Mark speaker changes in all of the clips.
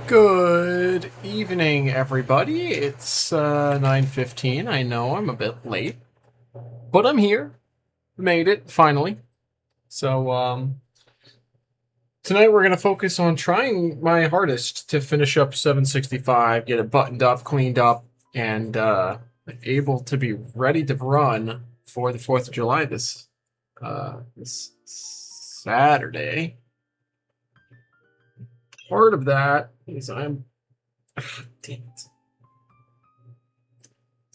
Speaker 1: Good evening, everybody. It's 9:15. I know I'm a bit late, but I'm here. Made it, finally. So, tonight we're going to focus on trying my hardest to finish up 765, get it buttoned up, cleaned up, and able to be ready to run for the 4th of July this Saturday. Part of that is I'm damn it,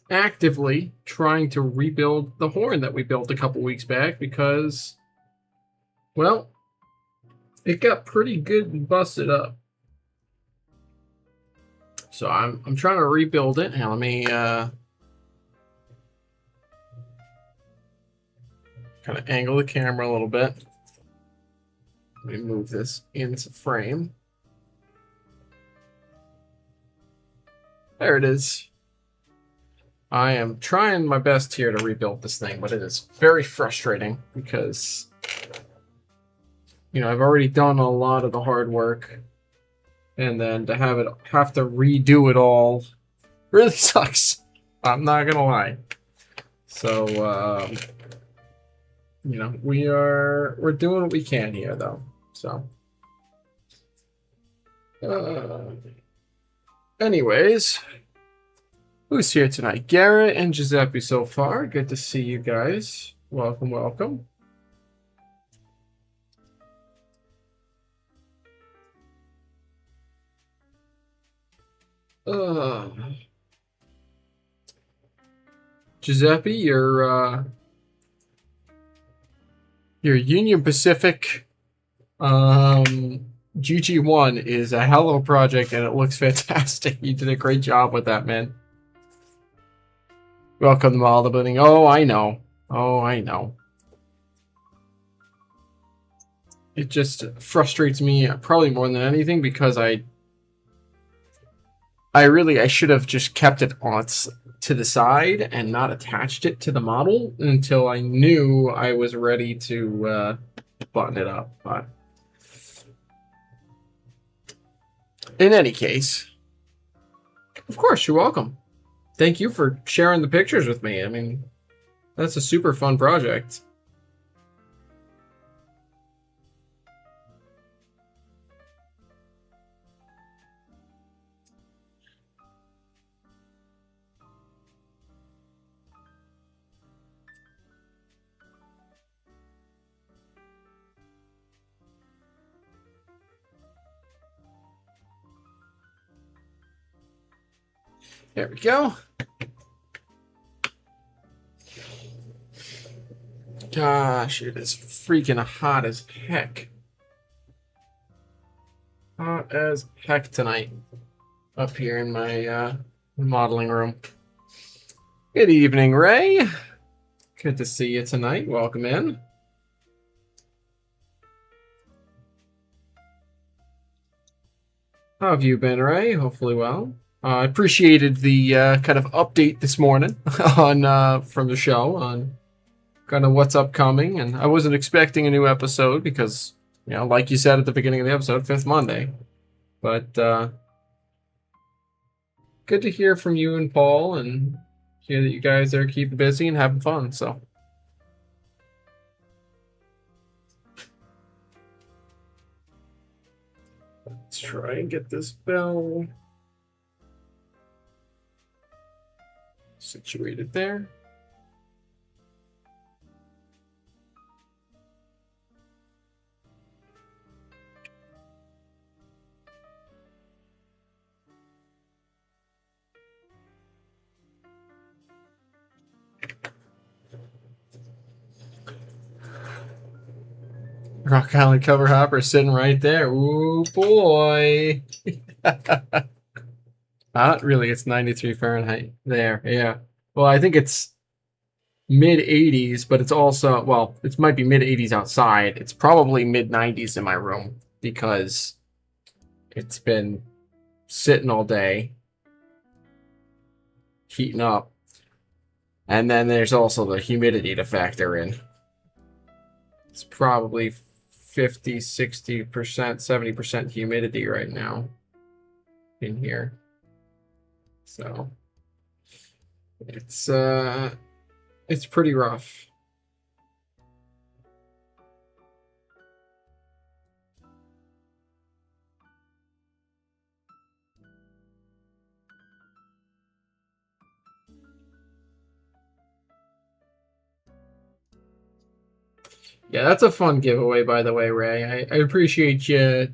Speaker 1: actively trying to rebuild the horn that we built a couple weeks back because, well, it got pretty good and busted up. So I'm trying to rebuild it. Now let me kind of angle the camera a little bit. Let me move this into frame. There it is. I am trying my best here to rebuild this thing, but it is very frustrating because, I've already done a lot of the hard work, and then to have to redo it all really sucks. I'm not gonna lie. So, we're doing what we can here, though. So, anyways. Who's here tonight? Garret and Giuseppe so far. Good to see you guys. Welcome, welcome. Giuseppe, your Union Pacific GG1 is a hell of a project and it looks fantastic. You did a great job with that, man. Welcome to Model Building. Oh, I know. Oh, I know. It just frustrates me probably more than anything because I should have just kept it on to the side and not attached it to the model until I knew I was ready to button it up. But in any case, of course, you're welcome. Thank you for sharing the pictures with me. I mean, that's a super fun project. There we go. Gosh, it is freaking hot as heck. Hot as heck tonight up here in my modeling room. Good evening, Ray. Good to see you tonight. Welcome in. How have you been, Ray? Hopefully well. I appreciated the kind of update this morning on from the show on kind of what's upcoming, and I wasn't expecting a new episode because, like you said at the beginning of the episode, 5th Monday. But good to hear from you and Paul, and hear that you guys are keeping busy and having fun. So. Let's try and get this bell situated there. Rock Island cover hopper sitting right there. Ooh, boy. Really, it's 93 Fahrenheit there. Yeah. Well, I think it's mid 80s, but it's also, well, it might be mid 80s outside. It's probably mid 90s in my room because it's been sitting all day, heating up. And then there's also the humidity to factor in. It's probably 50, 60%, 70% humidity right now. in here. So it's pretty rough. Yeah, that's a fun giveaway, by the way, Ray. I appreciate you,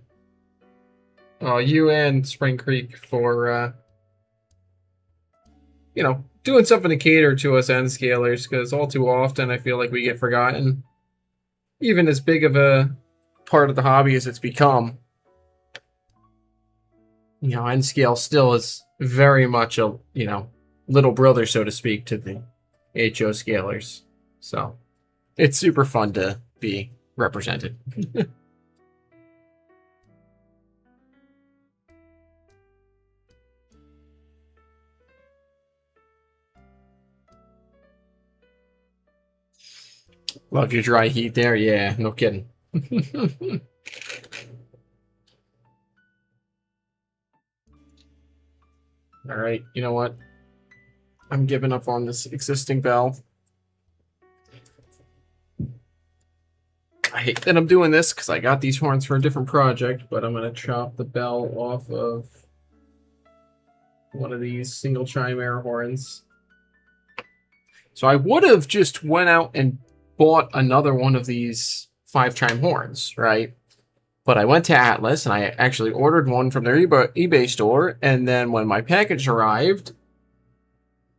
Speaker 1: you and Spring Creek for, you know, doing something to cater to us end scalers, because all too often I feel like we get forgotten. Even as big of a part of the hobby as it's become, you know, end scale still is very much a, you know, little brother, so to speak, to the HO scalers. So it's super fun to be represented. Love your dry heat there. Yeah, no kidding. All right, you know what? I'm giving up on this existing bell. I hate that I'm doing this because I got these horns for a different project, but I'm going to chop the bell off of one of these single chime air horns. So I would have just went out and bought another one of these 5-chime horns, right? But I went to Atlas and I actually ordered one from their eBay store, and then when my package arrived,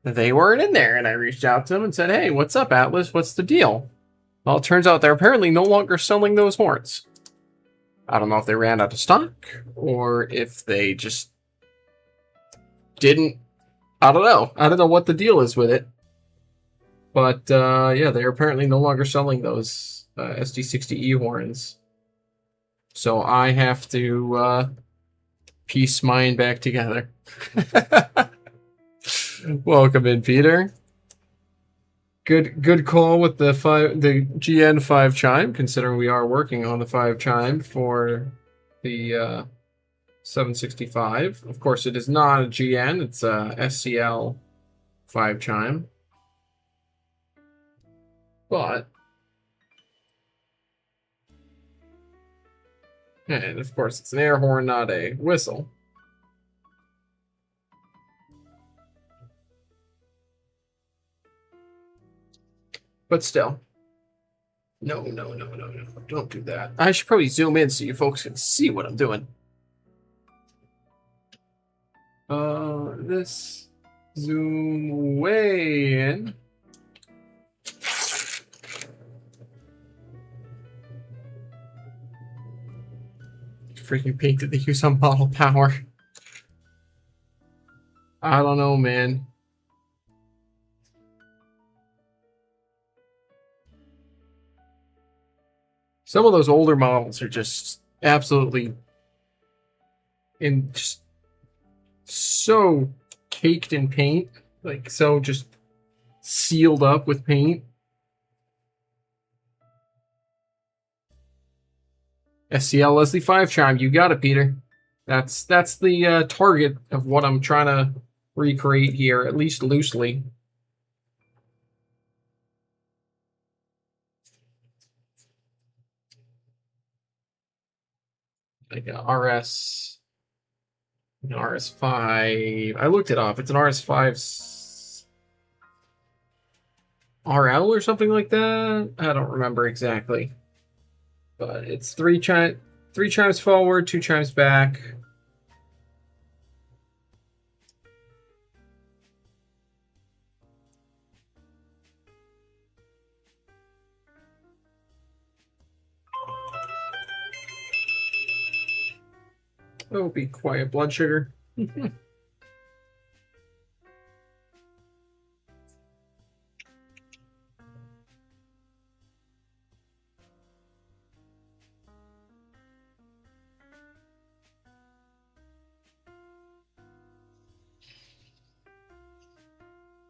Speaker 1: they weren't in there, and I reached out to them and said, "Hey, what's up, Atlas? What's the deal?" Well, it turns out they're apparently no longer selling those horns. I don't know if they ran out of stock or if they just didn't. I don't know. I don't know what the deal is with it. But yeah, they're apparently no longer selling those SD60E horns. So I have to piece mine back together. Welcome in, Peter. Good call with the GN 5-chime, considering we are working on the 5-chime for the 765. Of course, it is not a GN; it's a SCL 5-chime. But, and of course, it's an air horn, not a whistle. But still. No. Don't do that. I should probably zoom in so you folks can see what I'm doing. This zoom way in. Freaking painted the use on bottle power. I don't know, man. Some of those older models are just absolutely just so caked in paint, like so just sealed up with paint. SCL Leslie 5-chime, you got it, Peter. That's the target of what I'm trying to recreate here, at least loosely. Like an RS5. I looked it up. It's an RS5 RL or something like that. I don't remember exactly. But it's 3 chimes forward, 2 chimes back. Oh, be quiet, blood sugar.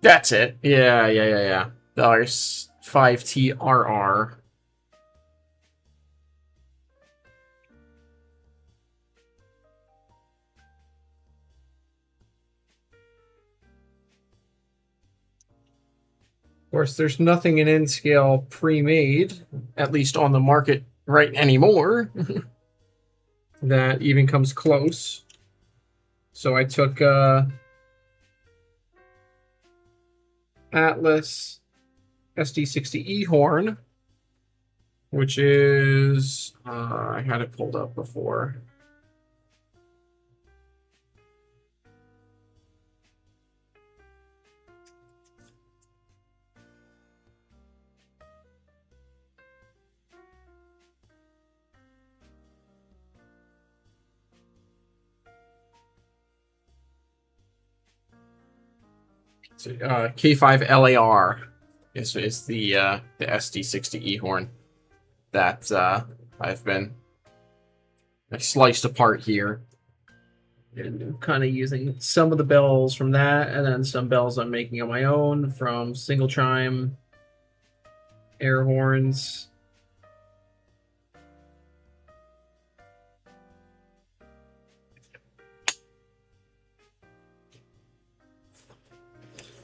Speaker 1: That's it. Yeah. There's 5TRR. course, there's nothing in N-scale pre-made, at least on the market right anymore, that even comes close. So I took Atlas SD60E horn, which is, I had it pulled up before. K5 LAR is the SD60E horn that I've been sliced apart here. And I'm kind of using some of the bells from that, and then some bells I'm making on my own from single chime air horns.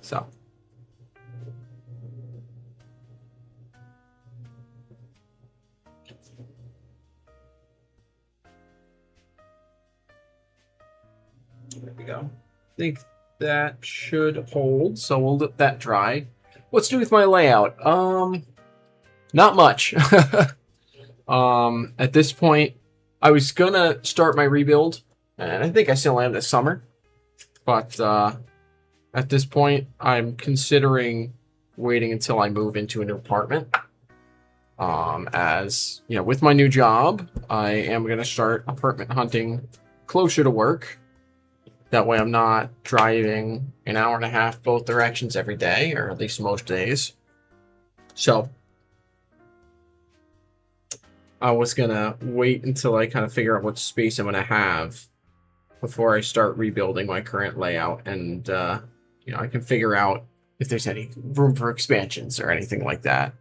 Speaker 1: So. There we go. I think that should hold, so we'll let that dry. What's new with my layout? Not much. At this point, I was gonna start my rebuild, and I think I still am this summer. But at this point, I'm considering waiting until I move into a new apartment. As you know, with my new job, I am gonna start apartment hunting closer to work. That way I'm not driving an hour and a half both directions every day, or at least most days. So I was going to wait until I kind of figure out what space I'm going to have before I start rebuilding my current layout. And, you know, I can figure out if there's any room for expansions or anything like that.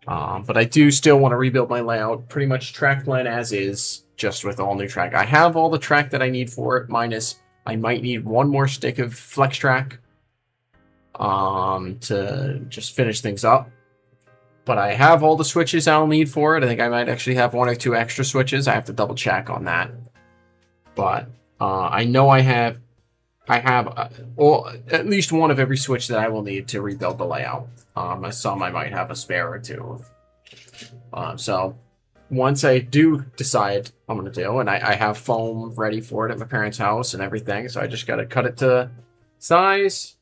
Speaker 1: But I do still want to rebuild my layout pretty much track plan as is, just with all new track. I have all the track that I need for it, minus I might need one more stick of flex track to just finish things up. But I have all the switches I'll need for it. I think I might actually have one or two extra switches. I have to double check on that. But I know I have at least one of every switch that I will need to rebuild the layout. Some I might have a spare or two. So once I do decide I'm going to do, and I have foam ready for it at my parents' house and everything, so I just got to cut it to size,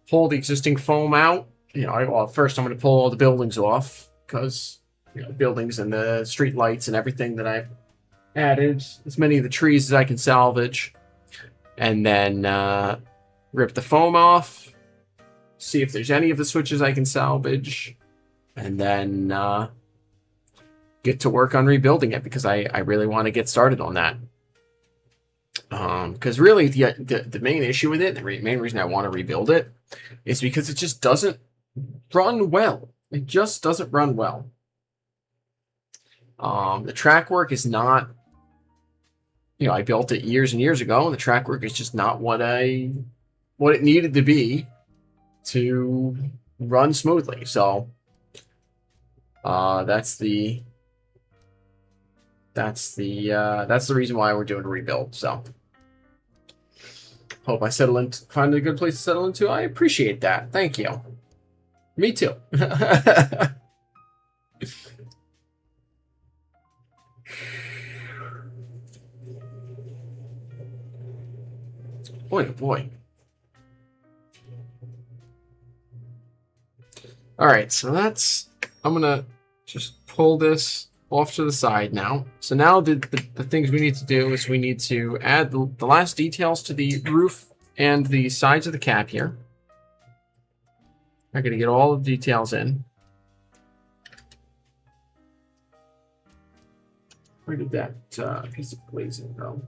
Speaker 1: pull the existing foam out. You know, well, first I'm going to pull all the buildings off, because, you know, buildings and the street lights and everything that I've added, as many of the trees as I can salvage, and then rip the foam off, see if there's any of the switches I can salvage, and then get to work on rebuilding it, because I really want to get started on that. Because really the main issue with it, the main reason I want to rebuild it, is because it just doesn't run well. It just doesn't run well. The track work is not, you know, I built it years and years ago, and the track work is just not what it needed to be to run smoothly. So that's the reason why we're doing a rebuild. So hope I find a good place to settle into. I appreciate that. Thank you. Me too. Boy, oh boy. All right, so I'm gonna just pull this off to the side now. So now the things we need to do is we need to add the last details to the roof and the sides of the cap here. I'm gonna get all the details in. Where did that piece of glazing go?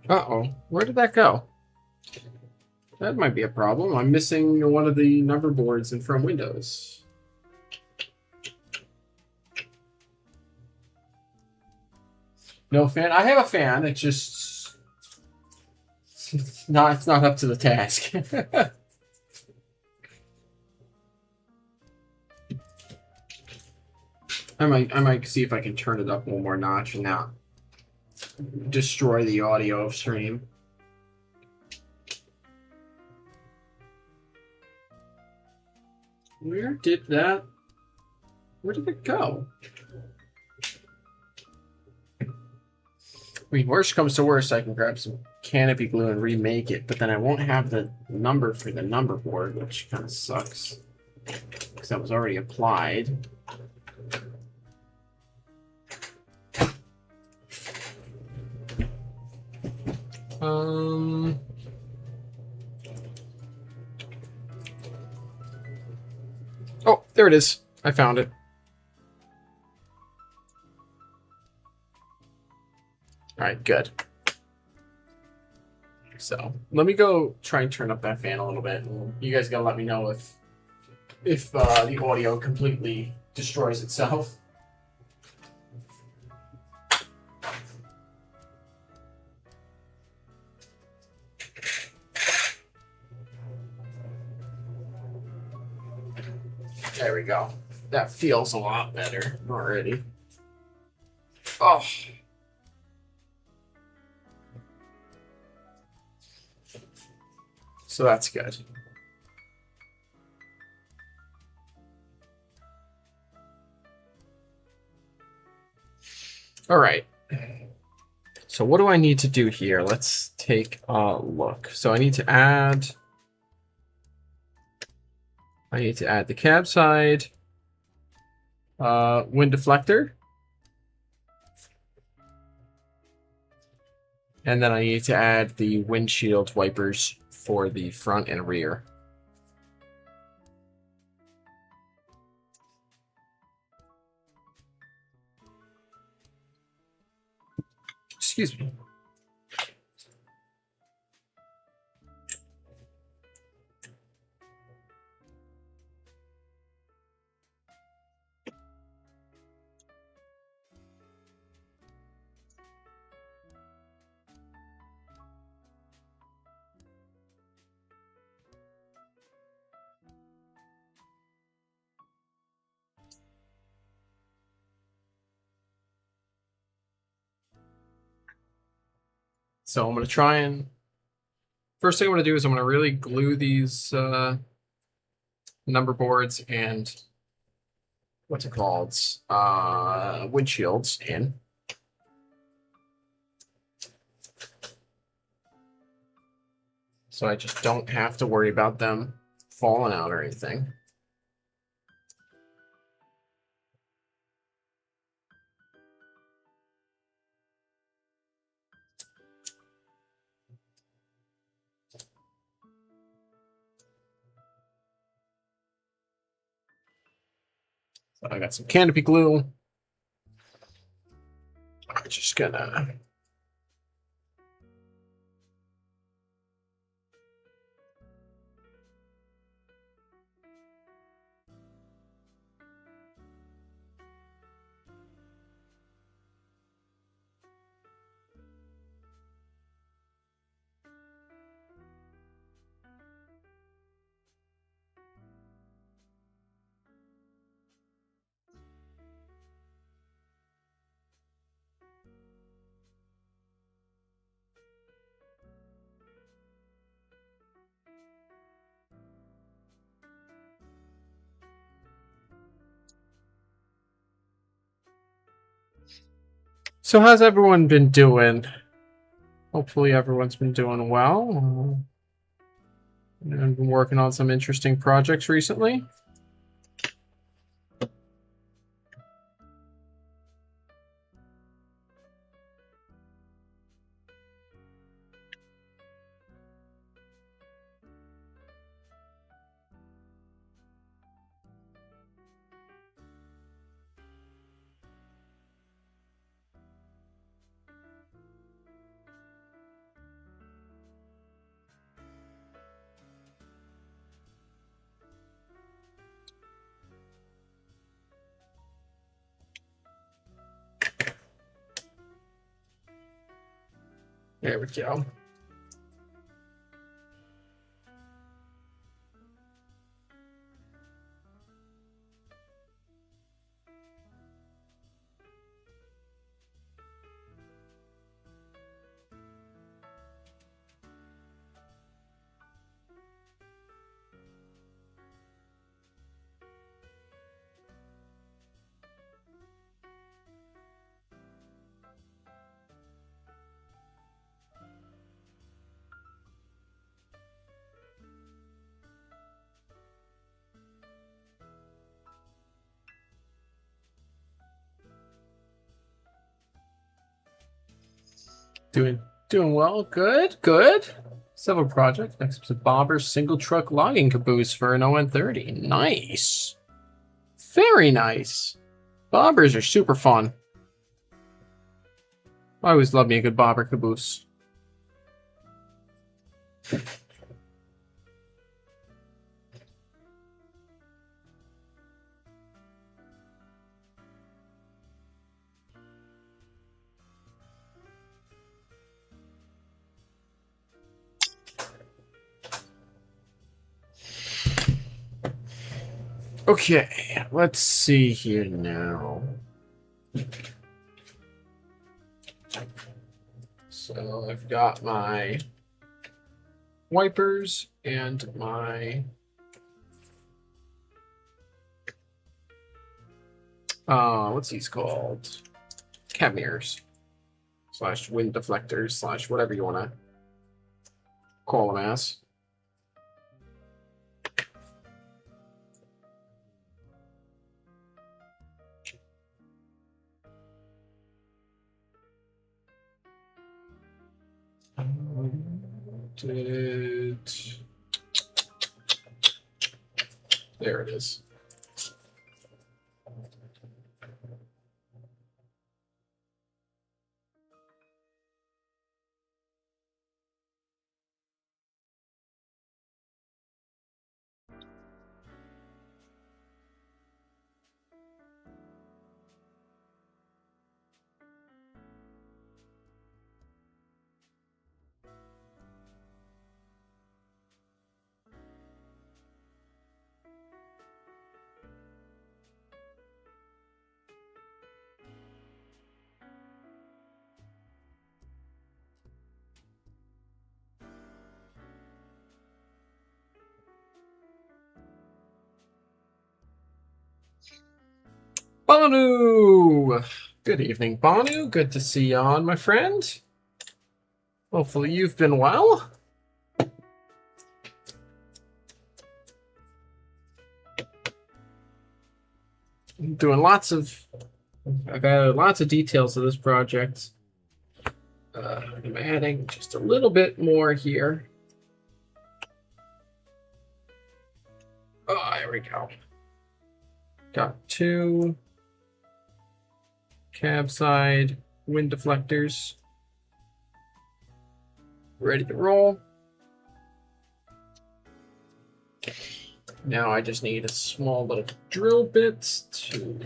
Speaker 1: Uh-oh, where did that go? That might be a problem. I'm missing one of the number boards in from Windows. No fan? I have a fan. It's just It's not up to the task. I might see if I can turn it up one more notch and not destroy the audio of stream. Where did it go? I mean, worst comes to worst, I can grab some canopy glue and remake it, but then I won't have the number for the number board, which kind of sucks because that was already applied. Oh, there it is. I found it. All right, good. So let me go try and turn up that fan a little bit. You guys gotta let me know if the audio completely destroys itself. There we go. That feels a lot better already. Oh. So that's good. All right. So what do I need to do here? Let's take a look. So I need to add the cab side wind deflector. And then I need to add the windshield wipers for the front and rear. Excuse me. So I'm going to try and... First thing I'm going to do is I'm going to really glue these number boards and what's it called? Windshields in. So I just don't have to worry about them falling out or anything. So I got some canopy glue. I'm just gonna... So how's everyone been doing? Hopefully everyone's been doing well. I've been working on some interesting projects recently. There we go. Doing well. Good, good. Several projects. Next up's a Bobber's single truck logging caboose for an ON30. Nice. Very nice. Bobbers are super fun. I always love me a good bobber caboose. Okay, let's see here now. So I've got my wipers and my what's these called? Cab mirrors / wind deflectors / whatever you want to call them as. There it is. Banu! Good evening, Banu. Good to see you on, my friend. Hopefully you've been well. I'm doing I've added lots of details to this project. I'm adding just a little bit more here. Oh, there we go. Got 2 cab side wind deflectors ready to roll. Now I just need a small little drill bit to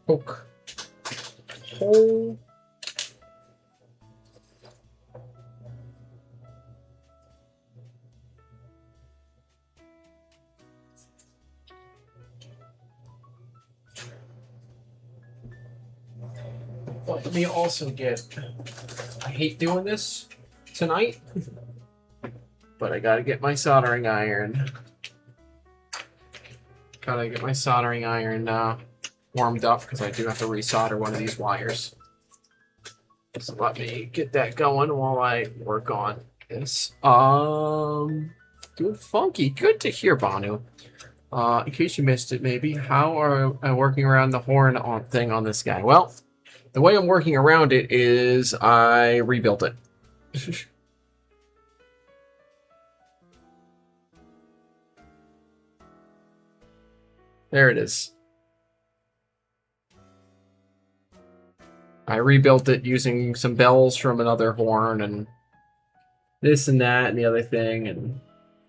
Speaker 1: poke a hole. Let me also I hate doing this tonight, but I gotta get my soldering iron. Warmed up because I do have to resolder one of these wires. So let me get that going while I work on this. Doing funky. Good to hear, Banu. In case you missed it, maybe, how are I working around the horn thing on this guy? Well, the way I'm working around it is I rebuilt it. There it is. I rebuilt it using some bells from another horn and this and that and the other thing, and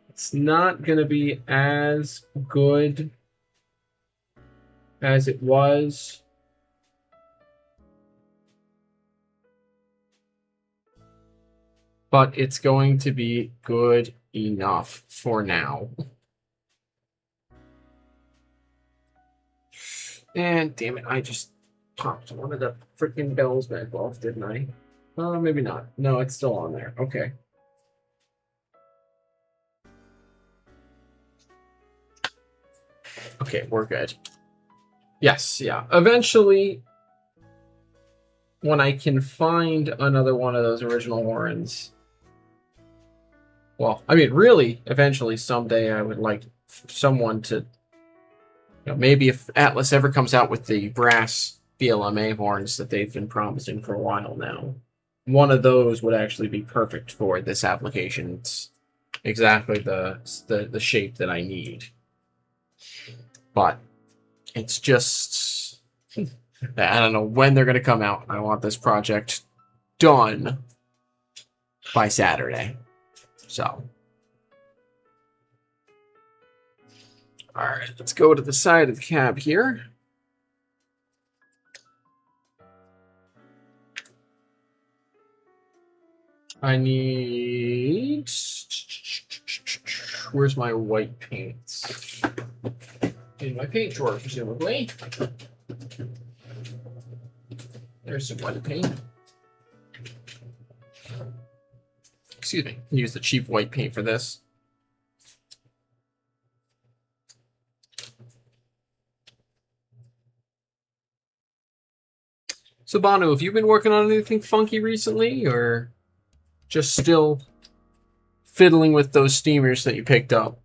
Speaker 1: it's not going to be as good as it was. But it's going to be good enough for now. And damn it, I just popped one of the freaking bells back off, didn't I? Maybe not. No, it's still on there. Okay. Okay, we're good. Yes, yeah. Eventually, when I can find another one of those original horns. Well, I mean, really, eventually, someday, I would like someone to, maybe if Atlas ever comes out with the brass BLMA horns that they've been promising for a while now. One of those would actually be perfect for this application. It's exactly the shape that I need. But it's just, I don't know when they're going to come out. I want this project done by Saturday. So, all right, let's go to the side of the cab here. I need, where's my white paints? In my paint drawer, presumably. There's some white paint. Excuse me. Use the cheap white paint for this. So, Banu, have you been working on anything funky recently, or just still fiddling with those steamers that you picked up?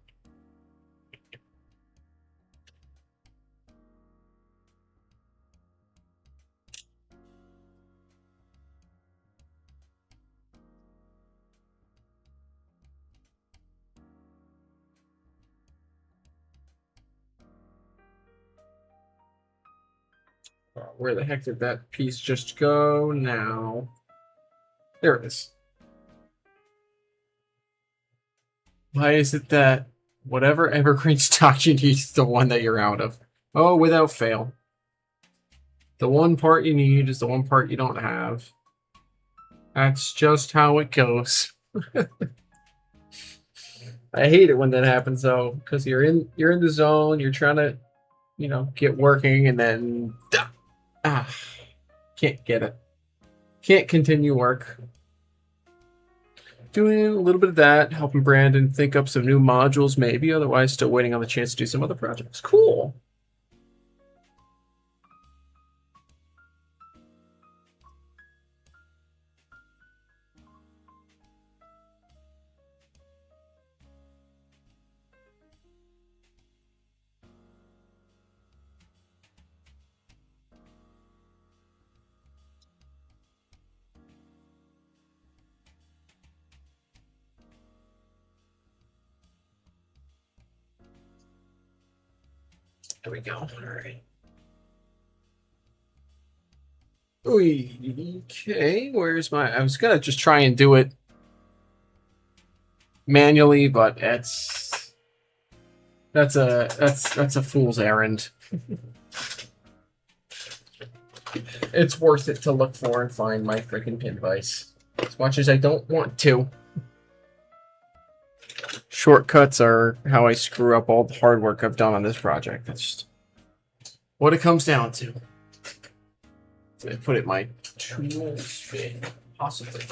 Speaker 1: Where the heck did that piece just go now? There it is. Why is it that whatever evergreen stock you need is the one that you're out of? Oh, without fail. The one part you need is the one part you don't have. That's just how it goes. I hate it when that happens though, because you're in the zone, you're trying to, get working, and then can't get it. Can't continue work. Doing a little bit of that, helping Brandon think up some new modules, maybe. Otherwise, still waiting on the chance to do some other projects. Cool. There we go. All right. Okay, where's my... I was gonna just try and do it manually, but that's a fool's errand. It's worth it to look for and find my freaking pin vise, as much as I don't want to. Shortcuts are how I screw up all the hard work I've done on this project. That's just what it comes down to. So I put it in my tools bin, possibly.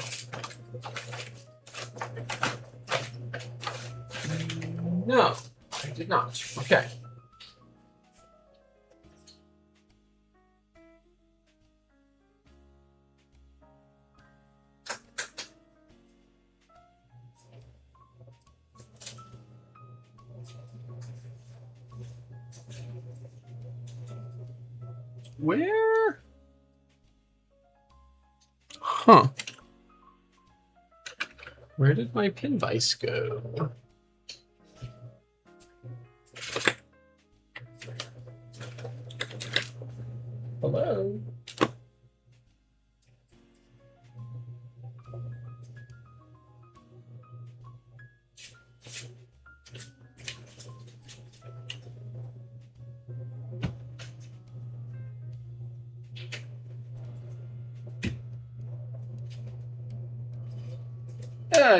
Speaker 1: No, I did not. Okay. Where? Huh. Where did my pin vise go? Hello?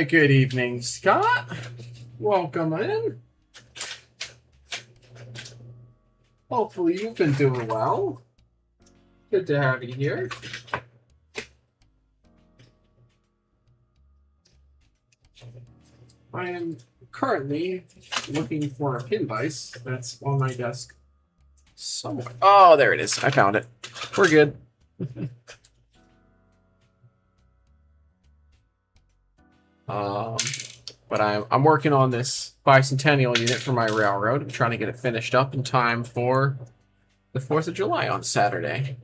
Speaker 1: Good evening, Scott. Welcome in. Hopefully you've been doing well. Good to have you here. I am currently looking for a pin vise that's on my desk somewhere. Oh, there it is. I found it. We're good. But I'm working on this bicentennial unit for my railroad. I'm trying to get it finished up in time for the 4th of July on Saturday.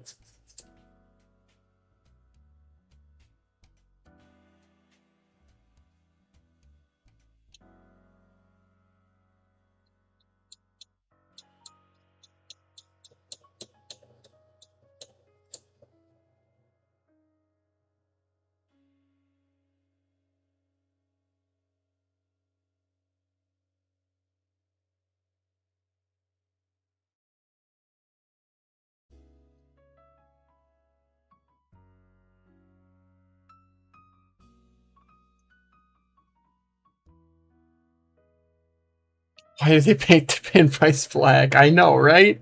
Speaker 1: Why did they paint the pinprice black? I know, right?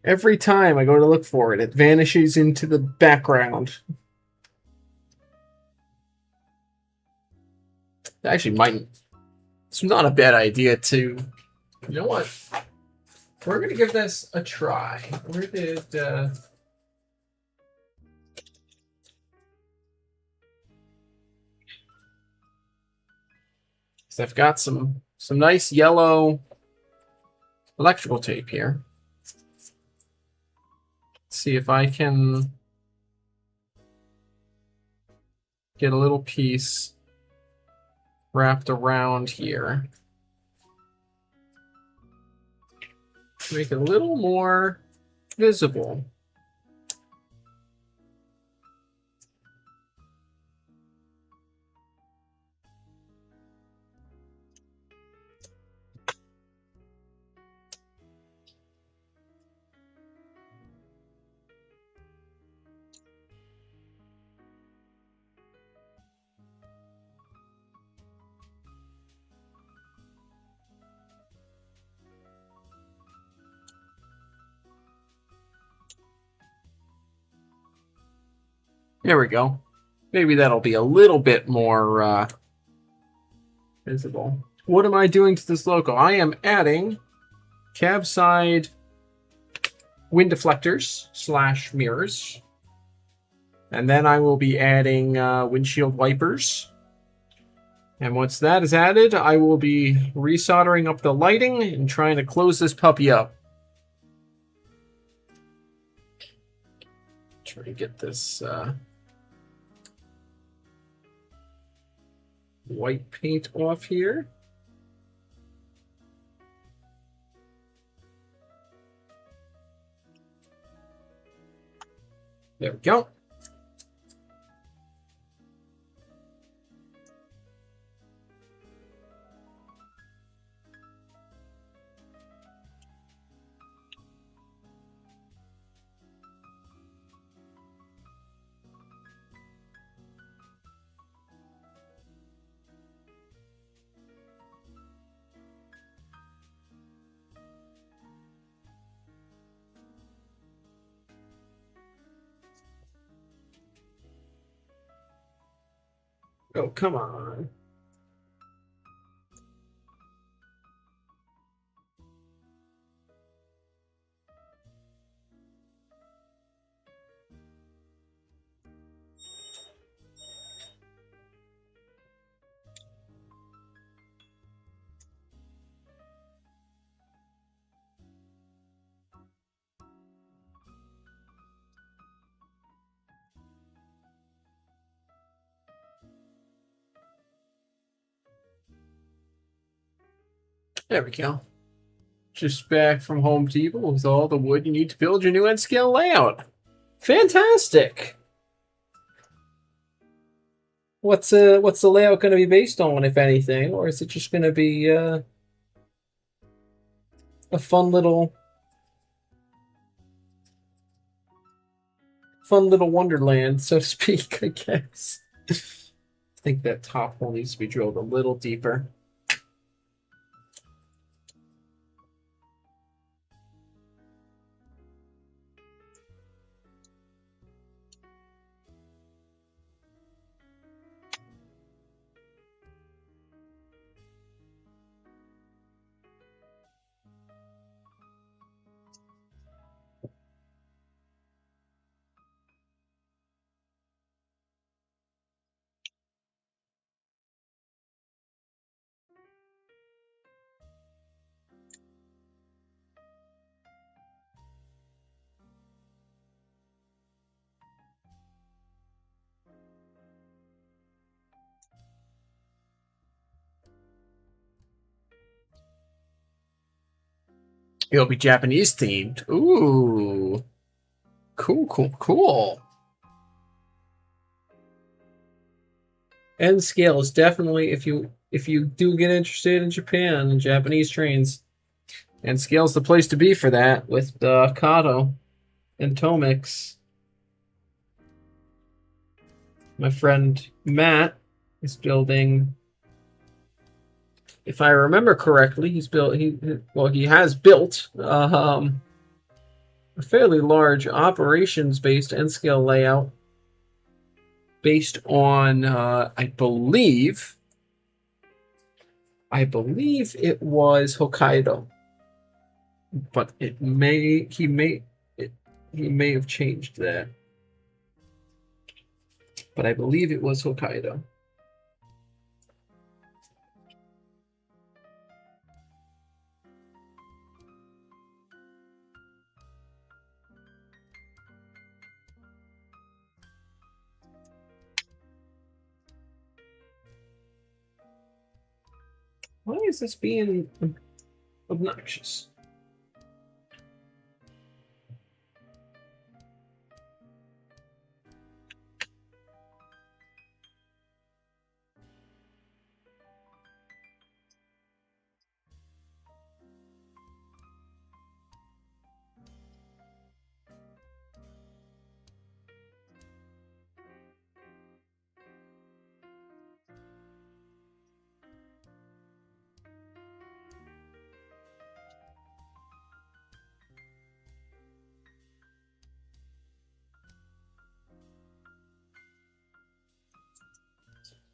Speaker 1: Every time I go to look for it, it vanishes into the background. Actually, might. It's not a bad idea to. You know what? We're gonna give this a try. Where did? So I've got some nice yellow electrical tape here. Let's see if I can get a little piece wrapped around here. Make it a little more visible. There we go. Maybe that'll be a little bit more visible. What am I doing to this logo? I am adding cab side wind deflectors / mirrors. And then I will be adding windshield wipers. And once that is added, I will be resoldering up the lighting and trying to close this puppy up. Try to get this white paint off here. There we go. Oh, come on. There we go. Just back from Home Depot with all the wood you need to build your new N-scale layout. Fantastic! What's the layout going to be based on, if anything, or is it just going to be a fun little wonderland, so to speak? I guess. I think that top hole needs to be drilled a little deeper. It'll be Japanese themed. Ooh. Cool. N-scale is definitely, if you do get interested in Japan and Japanese trains, N-scale's the place to be for that with Kato and Tomix. My friend Matt is building if I remember correctly, he has built a fairly large operations-based N-scale layout based on, I believe it was Hokkaido, but he may have changed that, but I believe it was Hokkaido. Why is this being obnoxious?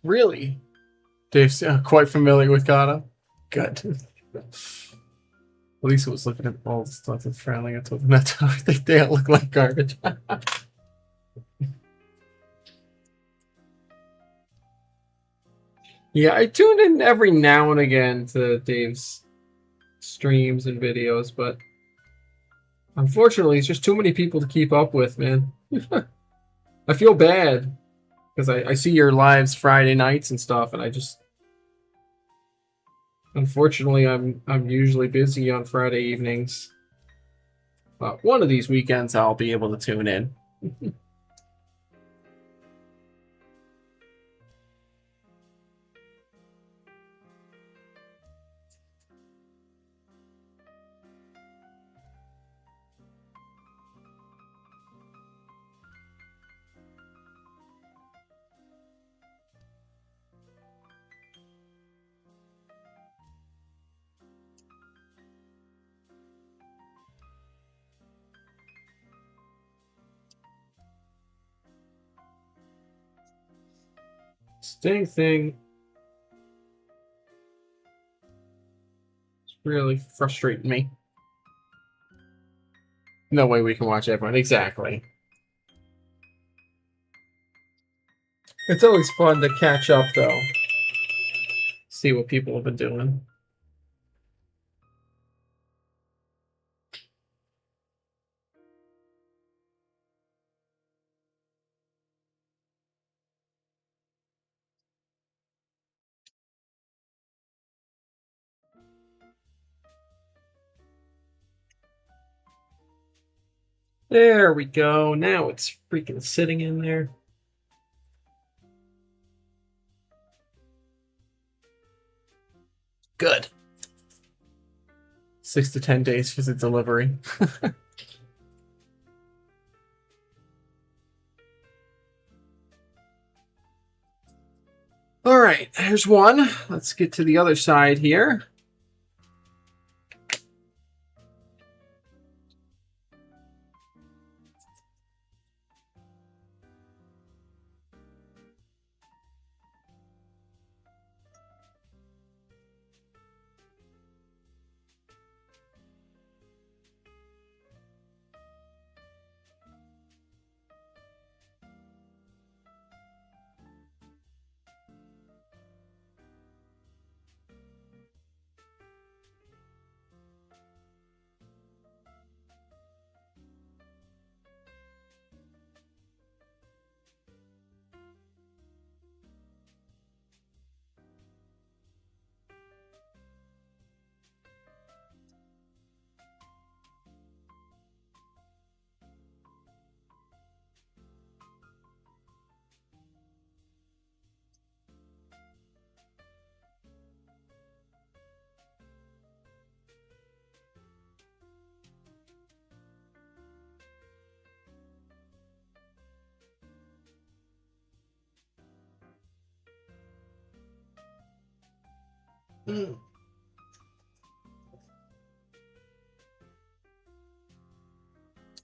Speaker 1: Really? Dave's quite familiar with Kata. Good. At least it was looking at all the stuff and frowning. I told them that's how I think they all look like garbage. Yeah, I tune in every now and again to Dave's streams and videos, but unfortunately, it's just too many people to keep up with, man. I feel bad because I see your lives Friday nights and stuff, and I just unfortunately I'm usually busy on Friday evenings. But one of these weekends I'll be able to tune in. Sting thing is really frustrating me. No way we can watch everyone. Exactly. It's always fun to catch up, though. See what people have been doing. There we go. Now it's freaking sitting in there. Good. 6 to 10 days for the delivery. All right, there's one. Let's get to the other side here. Mm.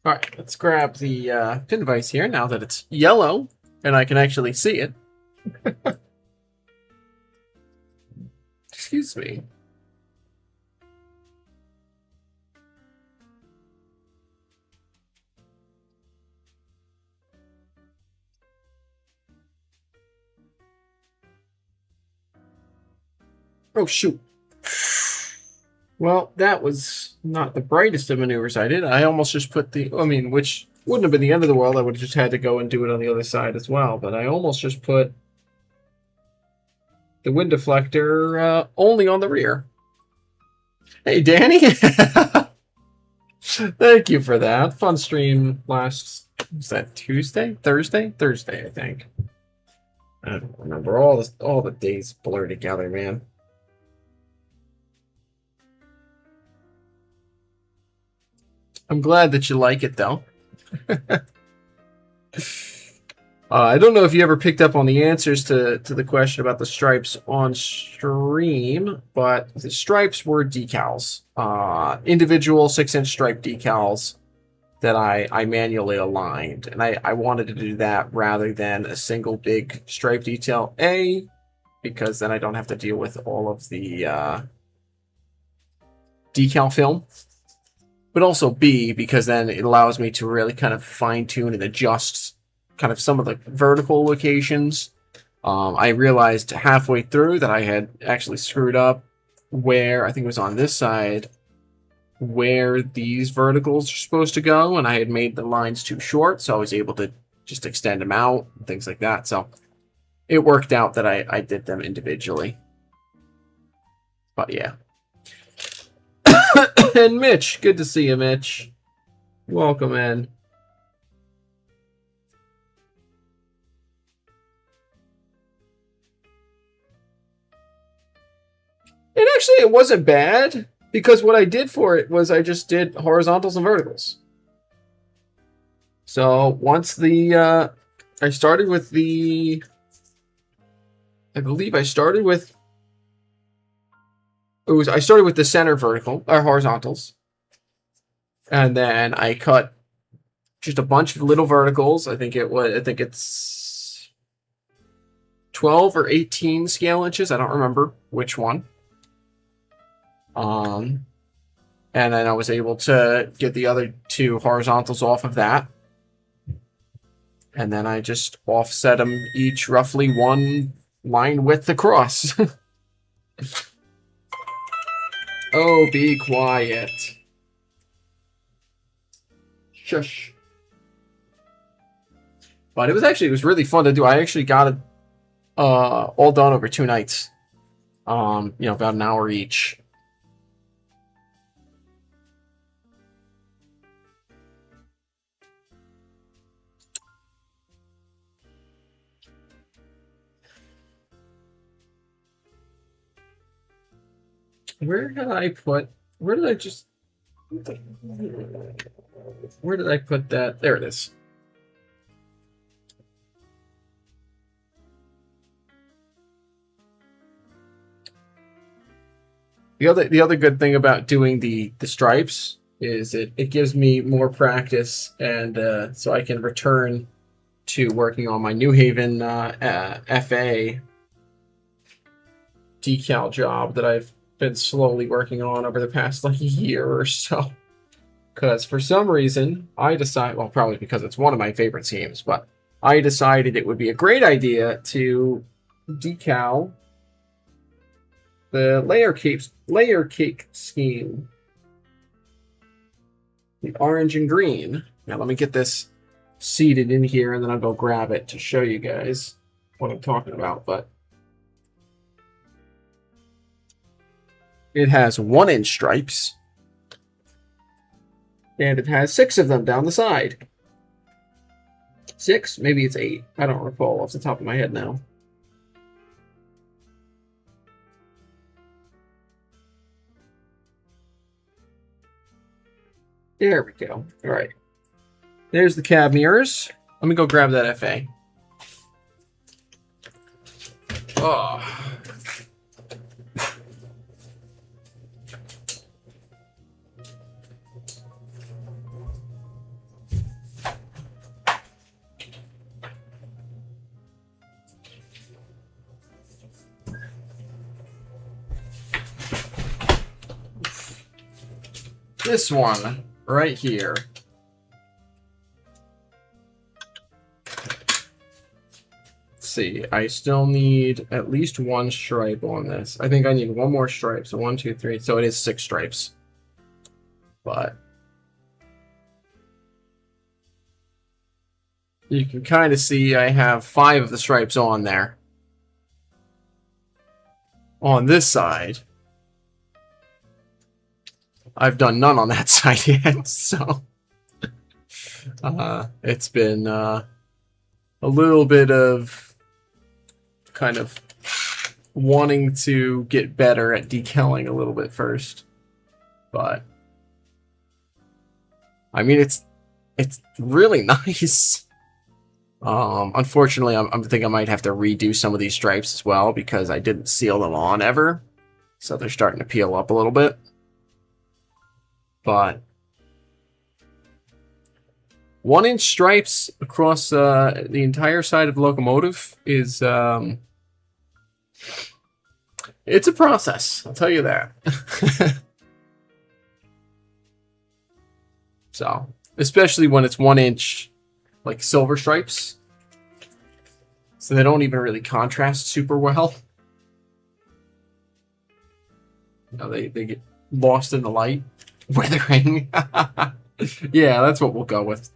Speaker 1: All right, let's grab the pin device here now that it's yellow and I can actually see it. Excuse me. Oh, shoot. Well, that was not the brightest of maneuvers I did. I almost just put the, I mean, which wouldn't have been the end of the world. I would have just had to go and do it on the other side as well. But I almost just put the wind deflector only on the rear. Hey, Danny. Thank you for that. Fun stream last, was that Tuesday? Thursday, I think. I don't remember. All the days blur together, man. I'm glad that you like it, though. I don't know if you ever picked up on the answers to the question about the stripes on stream, but the stripes were decals. Individual 6-inch stripe decals that I manually aligned. And I wanted to do that rather than a single big stripe detail. A, because then I don't have to deal with all of the decal film. But also B, because then it allows me to really kind of fine-tune and adjust kind of some of the vertical locations. I realized halfway through that I had actually screwed up where, I think it was on this side, where these verticals are supposed to go, and I had made the lines too short, so I was able to just extend them out and things like that. So it worked out that I did them individually. But yeah. And Mitch, good to see you, Mitch. Welcome in. It wasn't bad, because what I did for it was I just did horizontals and verticals. So once the I started with the, I believe I started with, I started with the center vertical or horizontals, and then I cut just a bunch of little verticals. I think it's 12 or 18 scale inches. I don't remember which one. And then I was able to get the other two horizontals off of that. And then I just offset them each roughly one line width across. Oh, be quiet. Shush. But it was really fun to do. I actually got it all done over 2 nights. About an hour each. Where did I put that? There it is. The other good thing about doing the stripes is it gives me more practice, and so I can return to working on my New Haven FA decal job that I've been slowly working on over the past like year or so. Because for some reason I decided, well, probably because it's one of my favorite schemes, but I decided it would be a great idea to decal the layer cake scheme, the orange and green. Now let me get this seated in here, and then I'll go grab it to show you guys what I'm talking about. But it has 1-inch stripes, and it has 6 of them down the side. 6? Maybe it's 8. I don't recall off the top of my head now. There we go. All right. There's the cab mirrors. Let me go grab that FA. Oh. this one right here. See, I still need at least one stripe on this. I think I need one more stripe. So 1, 2, 3. So it is 6 stripes. But you can kind of see I have 5 of the stripes on there. On this side, I've done none on that side yet. So it's been a little bit of kind of wanting to get better at decaling a little bit first, but I mean it's really nice. Unfortunately, I think I might have to redo some of these stripes as well because I didn't seal them on ever, so they're starting to peel up a little bit. But 1-inch stripes across the entire side of the locomotive is it's a process, I'll tell you that. So, especially when it's 1-inch, like silver stripes, so they don't even really contrast super well. You know, they get lost in the light, weathering. Yeah, that's what we'll go with.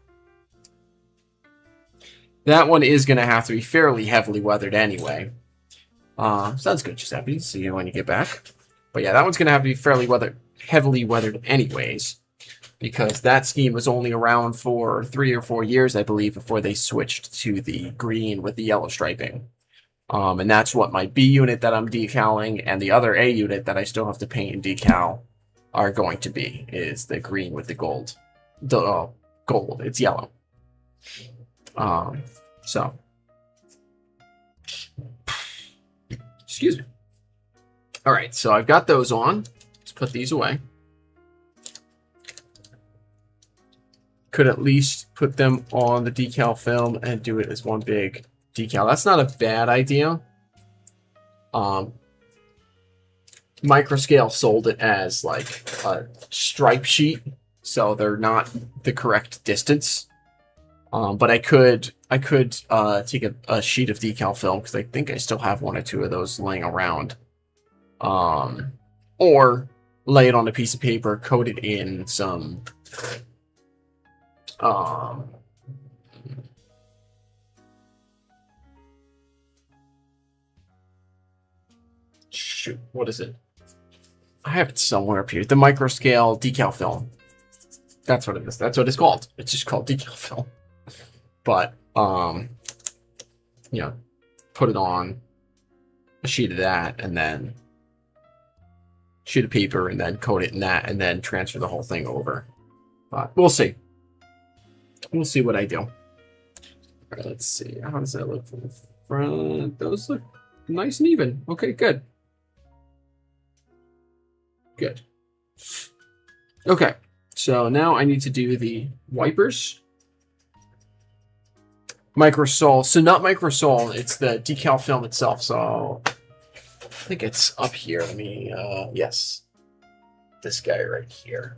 Speaker 1: That one is going to have to be fairly heavily weathered anyway. Sounds good, Giuseppe. See you when you get back. But yeah, that one's going to have to be fairly heavily weathered anyways, because that scheme was only around for 3 or 4 years, I believe, before they switched to the green with the yellow striping. And that's what my B unit that I'm decaling and the other A unit that I still have to paint and decal are going to be, is the green with the gold. Gold. It's yellow. So. Excuse me. All right, so I've got those on. Let's put these away. Could at least put them on the decal film and do it as one big decal. That's not a bad idea. Microscale sold it as like a stripe sheet, so they're not the correct distance. But I could take a sheet of decal film, because I think I still have 1 or 2 of those laying around. Or lay it on a piece of paper, coat it in some shoot, what is it? I have it somewhere up here. The microscale decal film. That's what it is. That's what it's called. It's just called decal film. But, you know, put it on a sheet of that, and then sheet of paper, and then coat it in that, and then transfer the whole thing over. But we'll see. We'll see what I do. All right, let's see. How does that look from the front? Those look nice and even. Okay, good. Good. Okay, so now I need to do the wipers. Microsol. So not Microsol, it's the decal film itself. So I think it's up here. Let me, yes. This guy right here.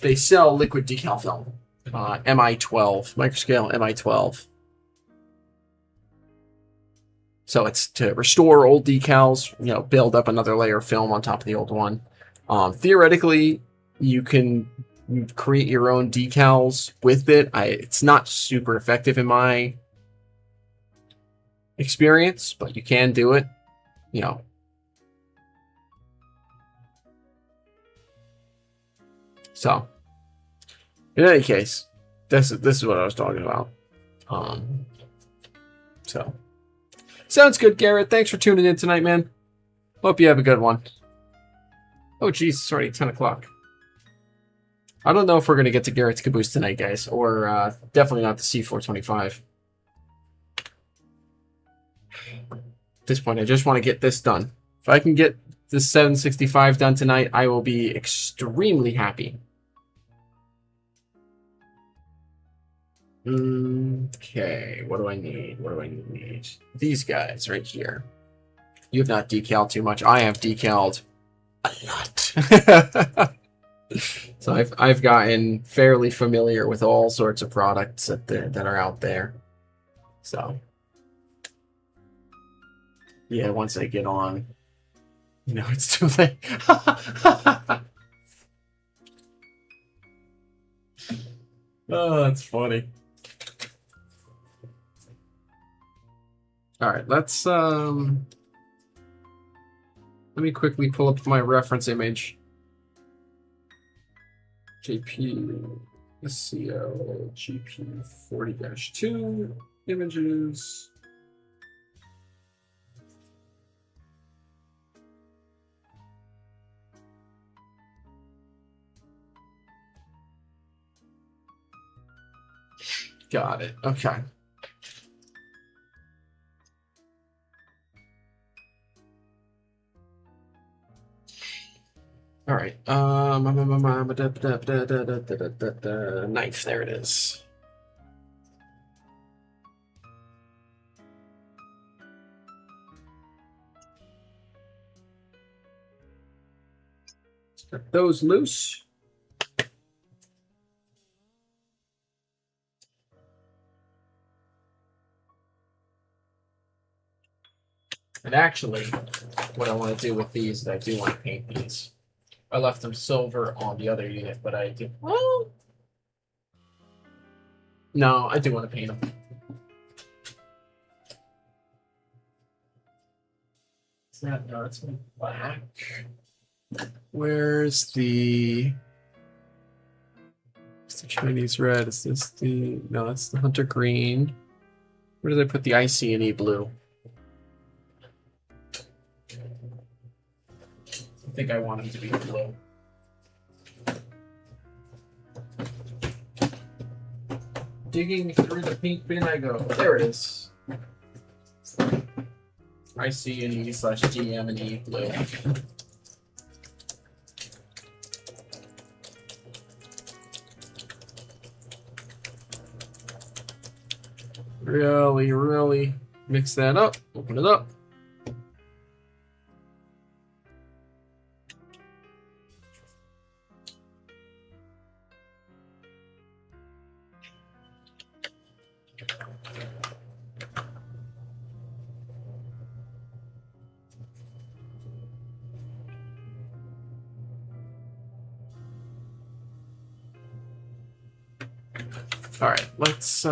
Speaker 1: They sell liquid decal film. MI12, microscale MI12. So it's to restore old decals, you know, build up another layer of film on top of the old one. Theoretically, you can create your own decals with it. It's not super effective in my experience, but you can do it, you know. So, in any case, this is what I was talking about. So, sounds good, Garrett. Thanks for tuning in tonight, man. Hope you have a good one. Oh, geez, it's already 10 o'clock. I don't know if we're going to get to Garrett's Caboose tonight, guys, or definitely not the C425. At this point, I just want to get this done. If I can get this 765 done tonight, I will be extremely happy. Okay, what do I need? What do I need? These guys right here. You have not decaled too much. I have decaled a lot. So I've gotten fairly familiar with all sorts of products that are out there. So yeah, once I get on, it's too late. Oh, that's funny. All right, let me quickly pull up my reference image. JP SCL GP 40-2 images. Got it. Okay. All right. Knife. There it is. Let's cut those loose. And actually, what I want to do with these is I do want to paint these. I left them silver on the other unit, but I do. Well, no, I do want to paint them. Is that no? It's black. Where's the Chinese red? Is this the no? That's the hunter green. Where did I put the IC&E blue? I think I want them to be blue. Digging through the pink bin I go. There it is. IC&E/DM&E blue. Really mix that up. Open it up. All right, let's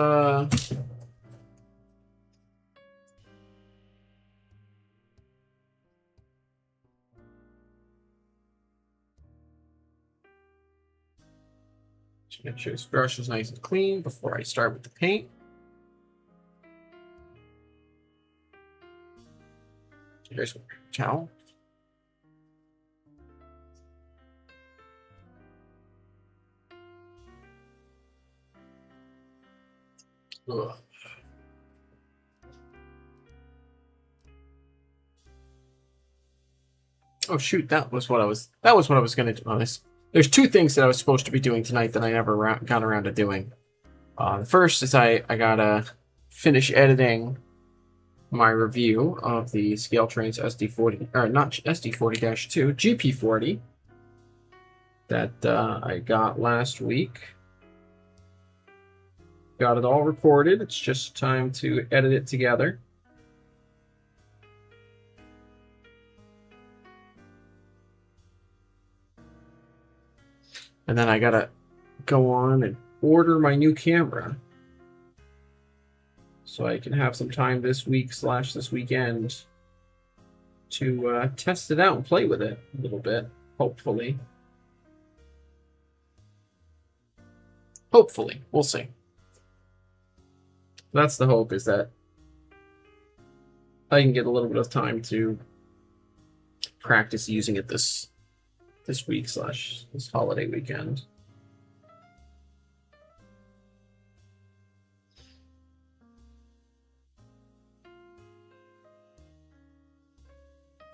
Speaker 1: just make sure this brush is nice and clean before I start with the paint. Here's my towel. Ugh. Oh shoot, that was what I was gonna do on this. There's two things that I was supposed to be doing tonight that I never got around to doing. The first is I gotta finish editing my review of the Scale Trains SD40, or not SD40-2, GP40 that I got last week. Got it all recorded. It's just time to edit it together. And then I gotta go on and order my new camera so I can have some time this week / this weekend to test it out and play with it a little bit, hopefully. Hopefully, we'll see. That's the hope, is that I can get a little bit of time to practice using it this week / this holiday weekend.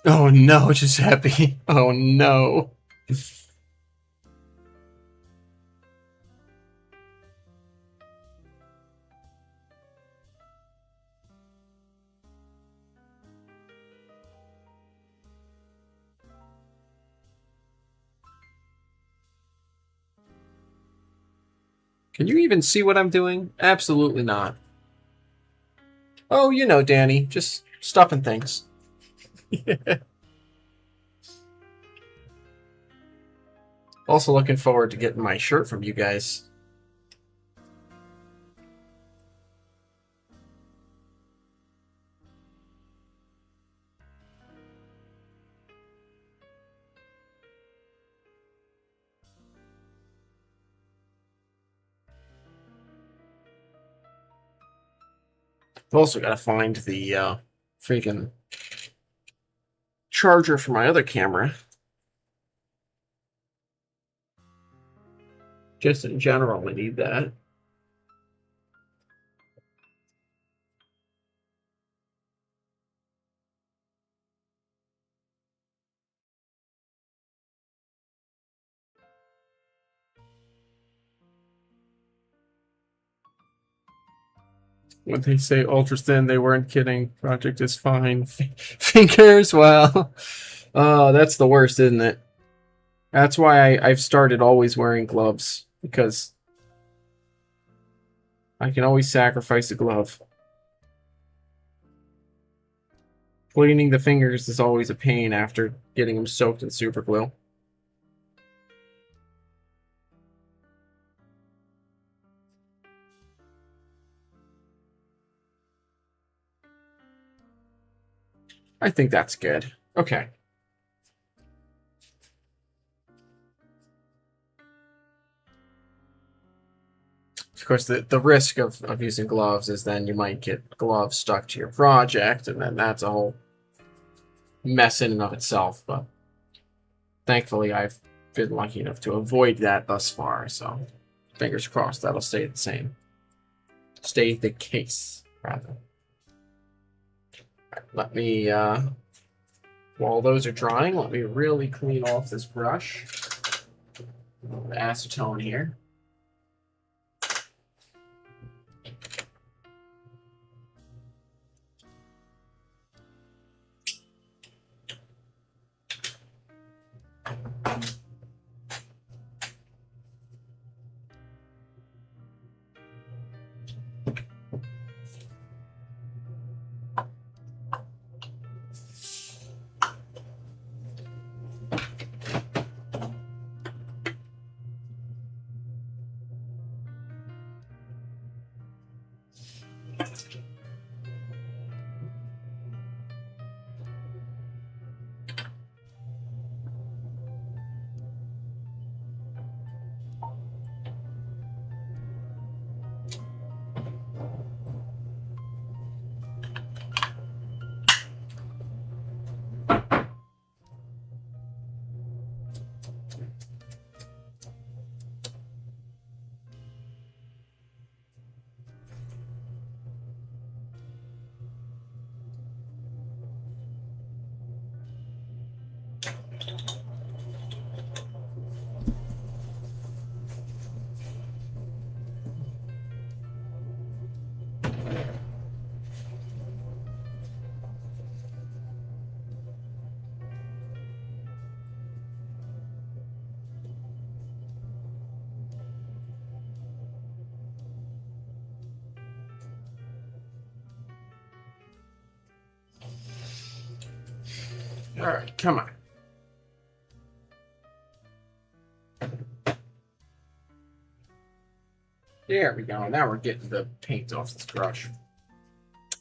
Speaker 1: Oh no, Giuseppe. Oh no. Can you even see what I'm doing? Absolutely not. Oh, you know, Danny, just stuffing things. Also looking forward to getting my shirt from you guys. I've also got to find the freaking charger for my other camera. Just in general, I need that. When they say ultra thin, they weren't kidding. Project is fine. Fingers, well, that's the worst, isn't it? That's why I've started always wearing gloves, because I can always sacrifice a glove. Cleaning the fingers is always a pain after getting them soaked in super glue. I think that's good. Okay. Of course, the risk of using gloves is then you might get gloves stuck to your project, and then that's a whole mess in and of itself. But thankfully, I've been lucky enough to avoid that thus far, so fingers crossed that'll stay the same. Stay the case, rather. Right, let me, while those are drying, let me really clean off this brush. Acetone here. All right, come on. There we go. Now we're getting the paint off this brush.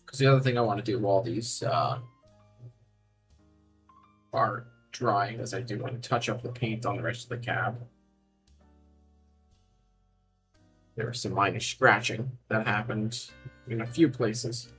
Speaker 1: Because the other thing I want to do while these are drying is I do want to touch up the paint on the rest of the cab. There was some minor scratching that happened in a few places.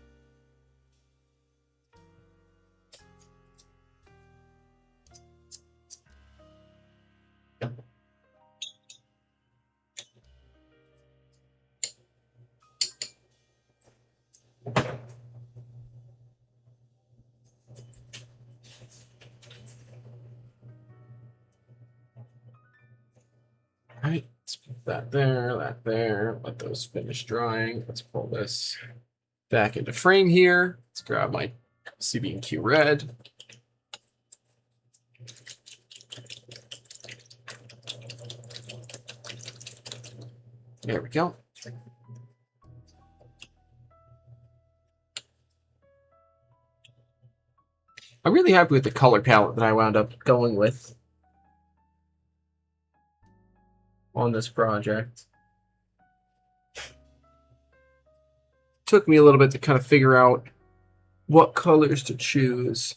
Speaker 1: Right, let's put that there, let those finish drying. Let's pull this back into frame here. Let's grab my CB&Q red. There we go. I'm really happy with the color palette that I wound up going with on this project. Took me a little bit to kind of figure out what colors to choose.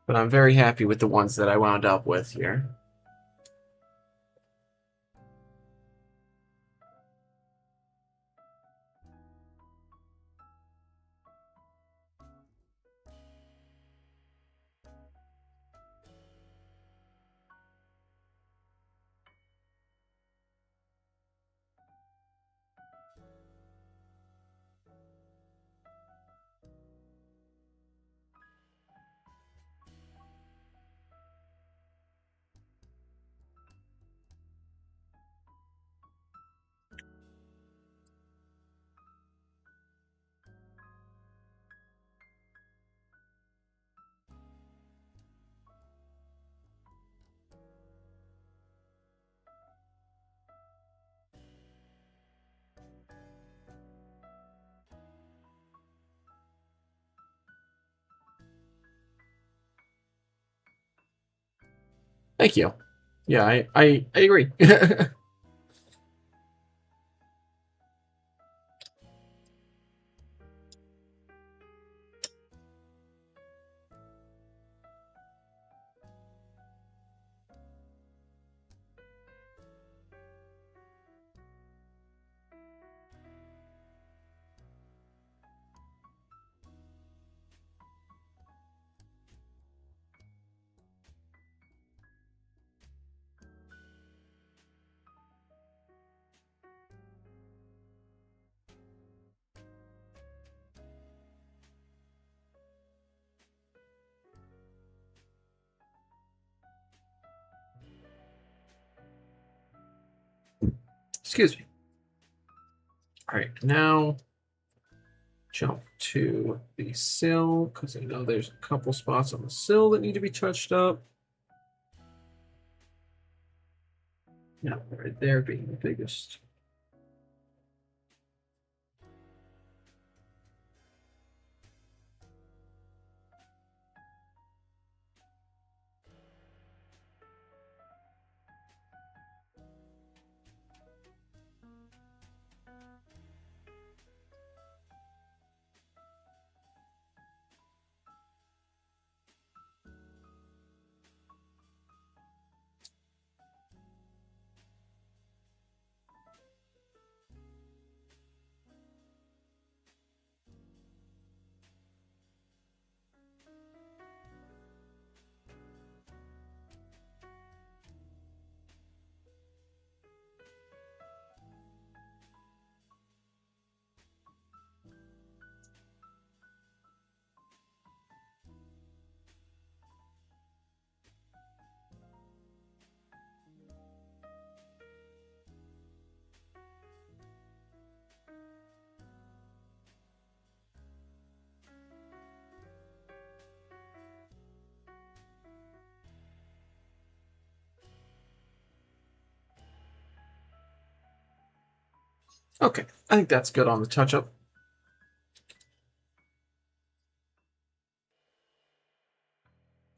Speaker 1: But I'm very happy with the ones that I wound up with here. Thank you. Yeah, I agree. Excuse me. All right, now jump to the sill because I know there's a couple spots on the sill that need to be touched up. Yeah, right there being the biggest. Okay, I think that's good on the touch-up.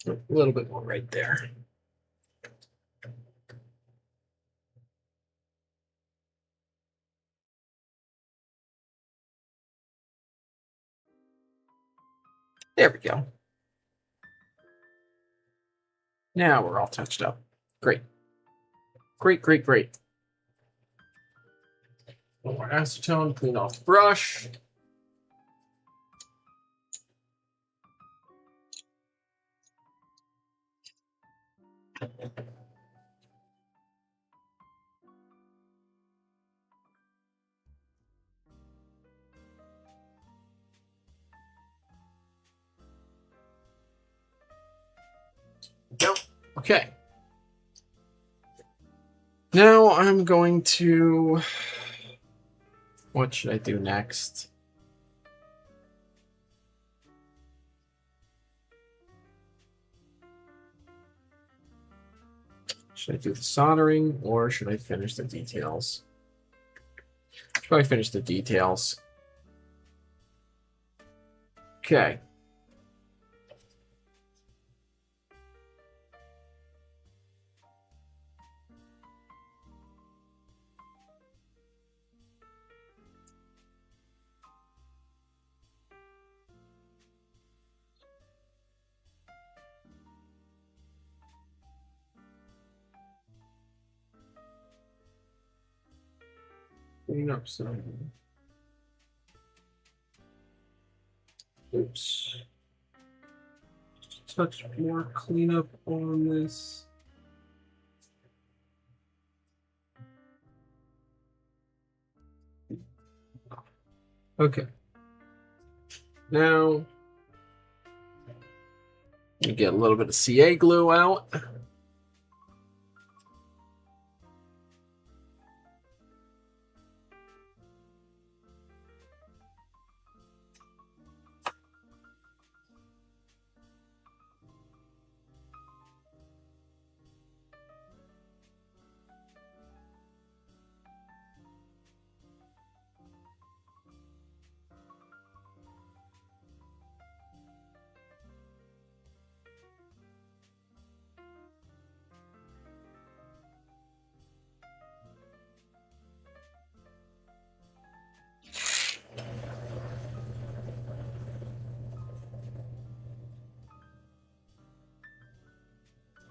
Speaker 1: A little bit more right there. There we go. Now we're all touched up. Great. Great, great, great. One more acetone, clean off the brush. Go. Okay. Now I'm going to... What should I do next? Should I do the soldering or should I finish the details? Should probably finish the details. Okay. Clean up some. Oops. Touch more cleanup on this. Okay. Now, you get a little bit of CA glue out.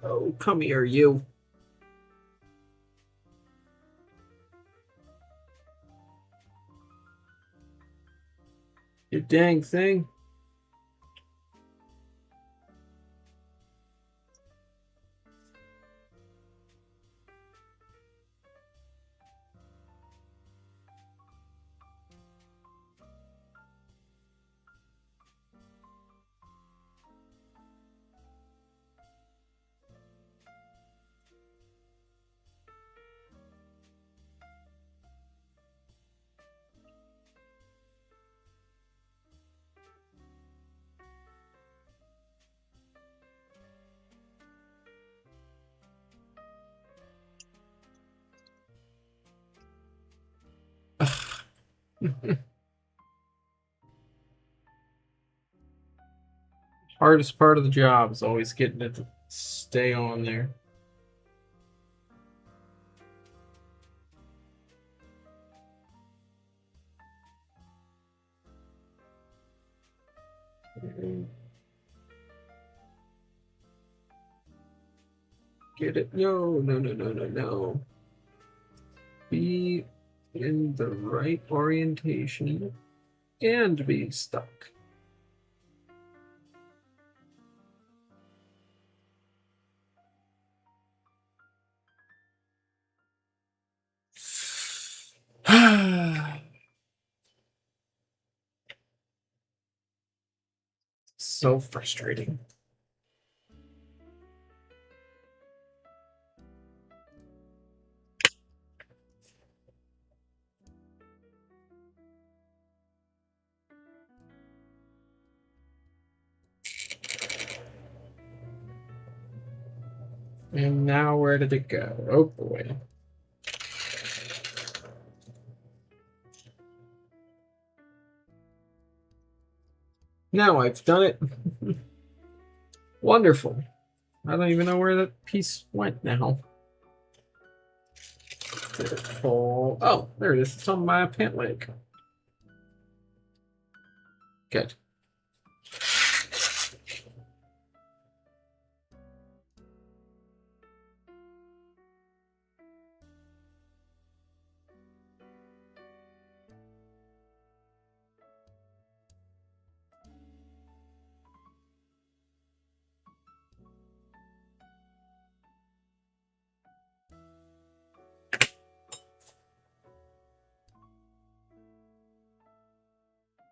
Speaker 1: Oh, come here, you. You dang thing. Hardest part of the job is always getting it to stay on there. Get it? No, no, no, no, no, no. Be in the right orientation and be stuck. So frustrating. And now where did it go? Oh boy. Now I've done it. Wonderful. I don't even know where that piece went now. Oh, there it is. It's on my pant leg. Good.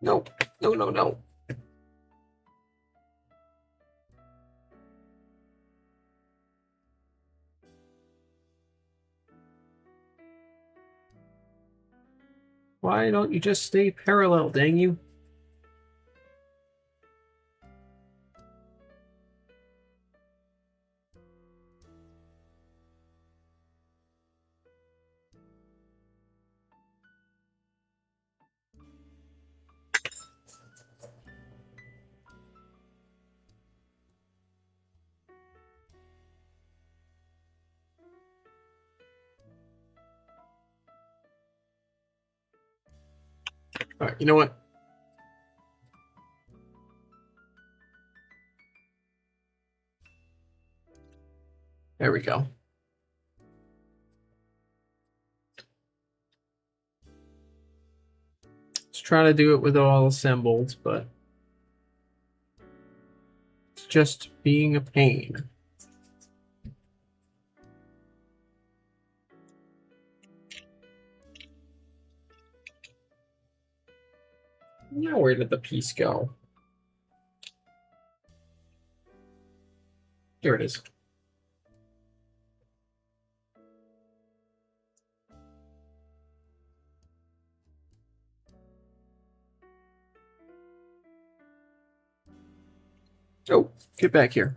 Speaker 1: No, no, no, no. Why don't you just stay parallel, dang you? All right, you know what? There we go. Let's try to do it with all assembled, but it's just being a pain. Now where did the piece go? Here it is. Oh, get back here.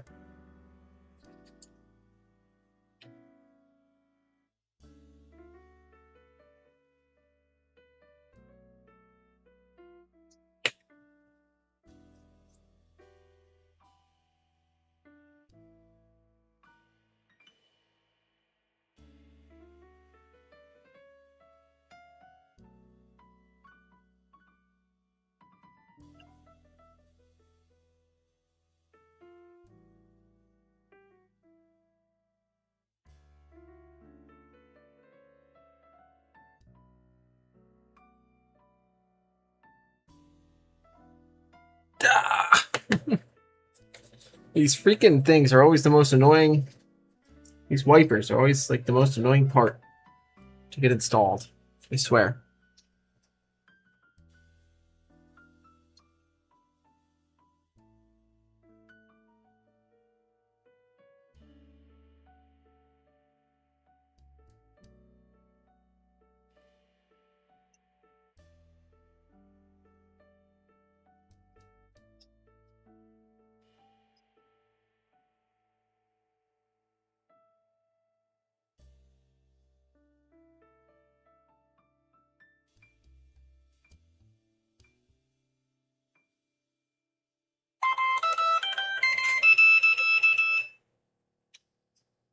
Speaker 1: Ah! These freaking things are always the most annoying. These wipers are always like the most annoying part to get installed. I swear.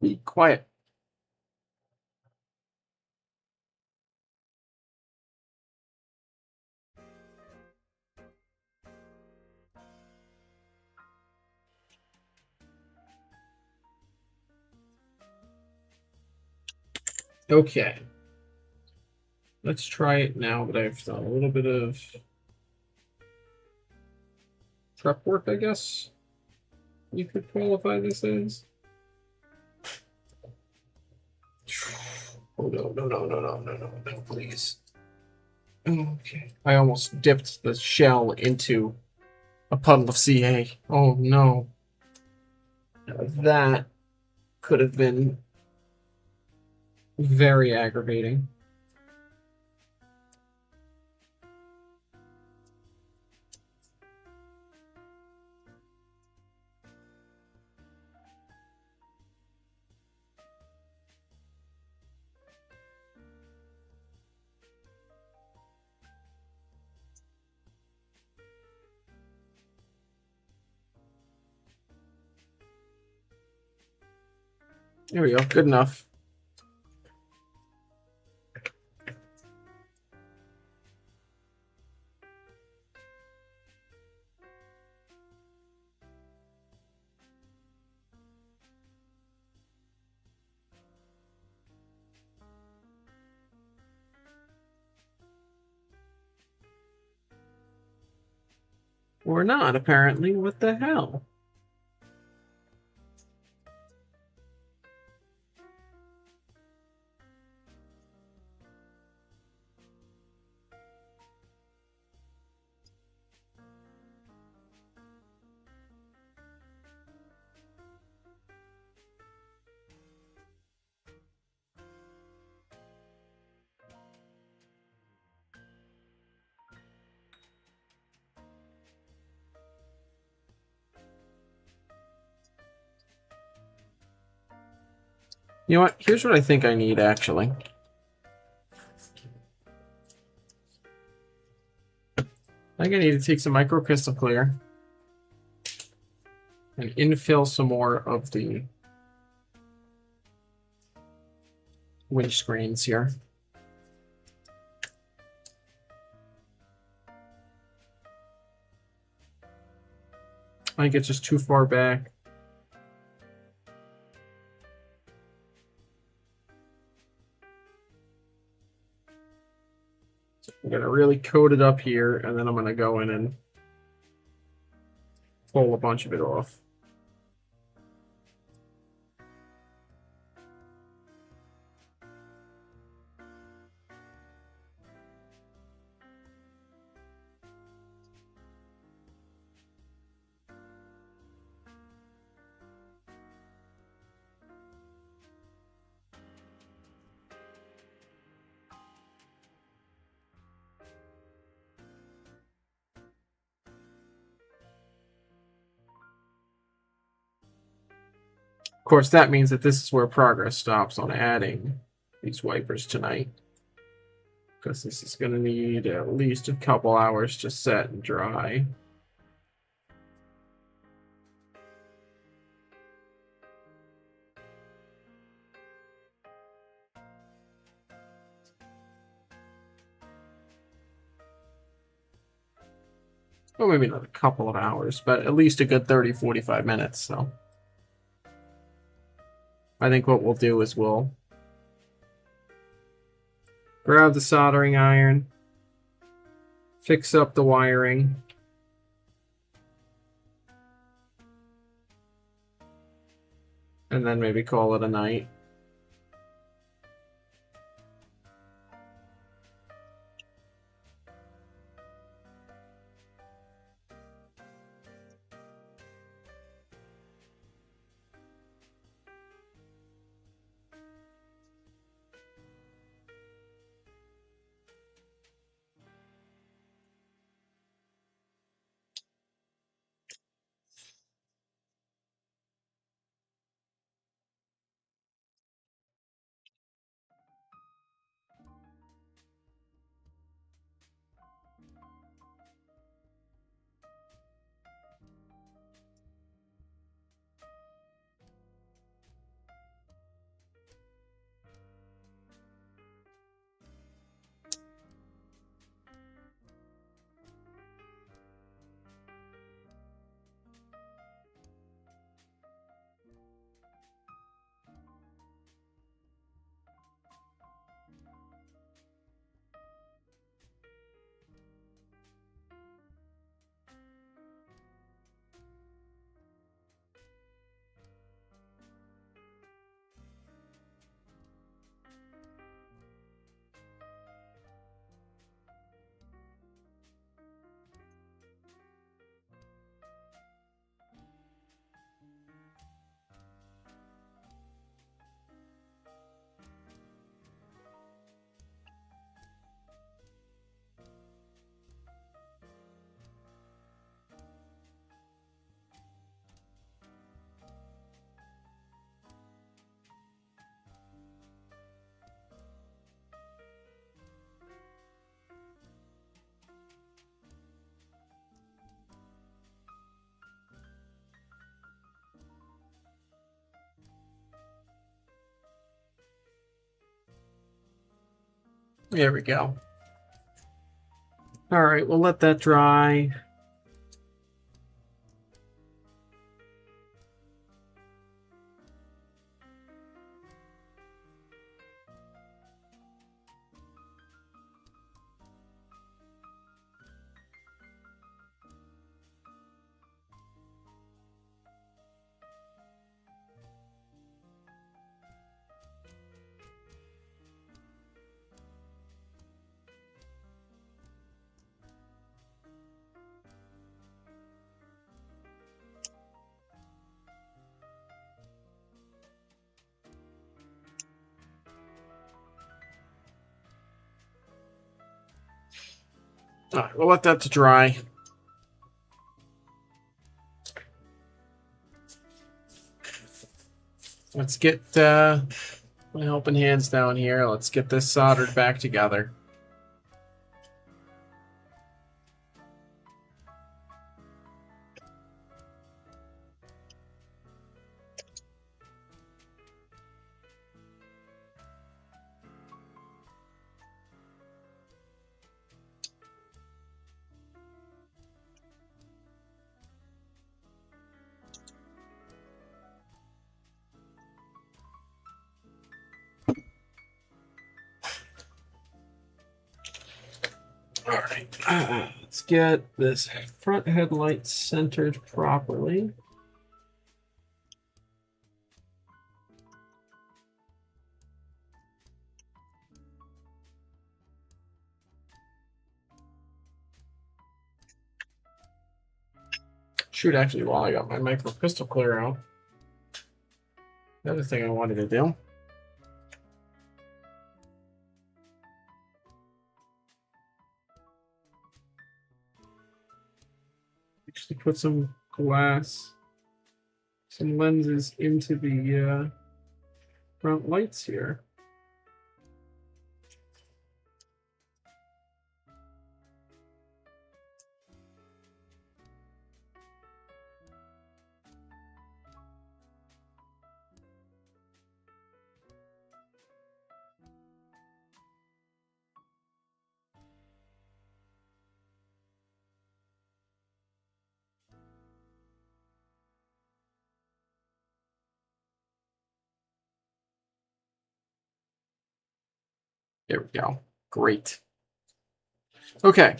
Speaker 1: Be quiet. Okay. Let's try it now that I've done a little bit of prep work, I guess you could qualify this as. Oh no, no, no, no, no, no, no, no, please. Okay. I almost dipped the shell into a puddle of CA. Oh no. That could have been very aggravating. There we go. Good enough. Or not, apparently. What the hell? You know what? Here's what I think I need, actually. I think I need to take some microcrystal clear and infill some more of the windscreens here. I think it's just too far back. So I'm going to really coat it up here, and then I'm going to go in and pull a bunch of it off. Of course, that means that this is where progress stops on adding these wipers tonight, because this is going to need at least a couple hours to set and dry. Well, maybe not a couple of hours, but at least a good 30-45 minutes. So I think what we'll do is we'll grab the soldering iron, fix up the wiring, and then maybe call it a night. There we go. All right, we'll let that dry. All right, we'll let that to dry. Let's get my helping hands down here. Let's get this soldered back together. right, let's get this front headlight centered properly. Shoot, actually, while I got my micro crystal clear out, the other thing I wanted to do. Actually put some glass, some lenses into the front lights here. There we go. Great. Okay.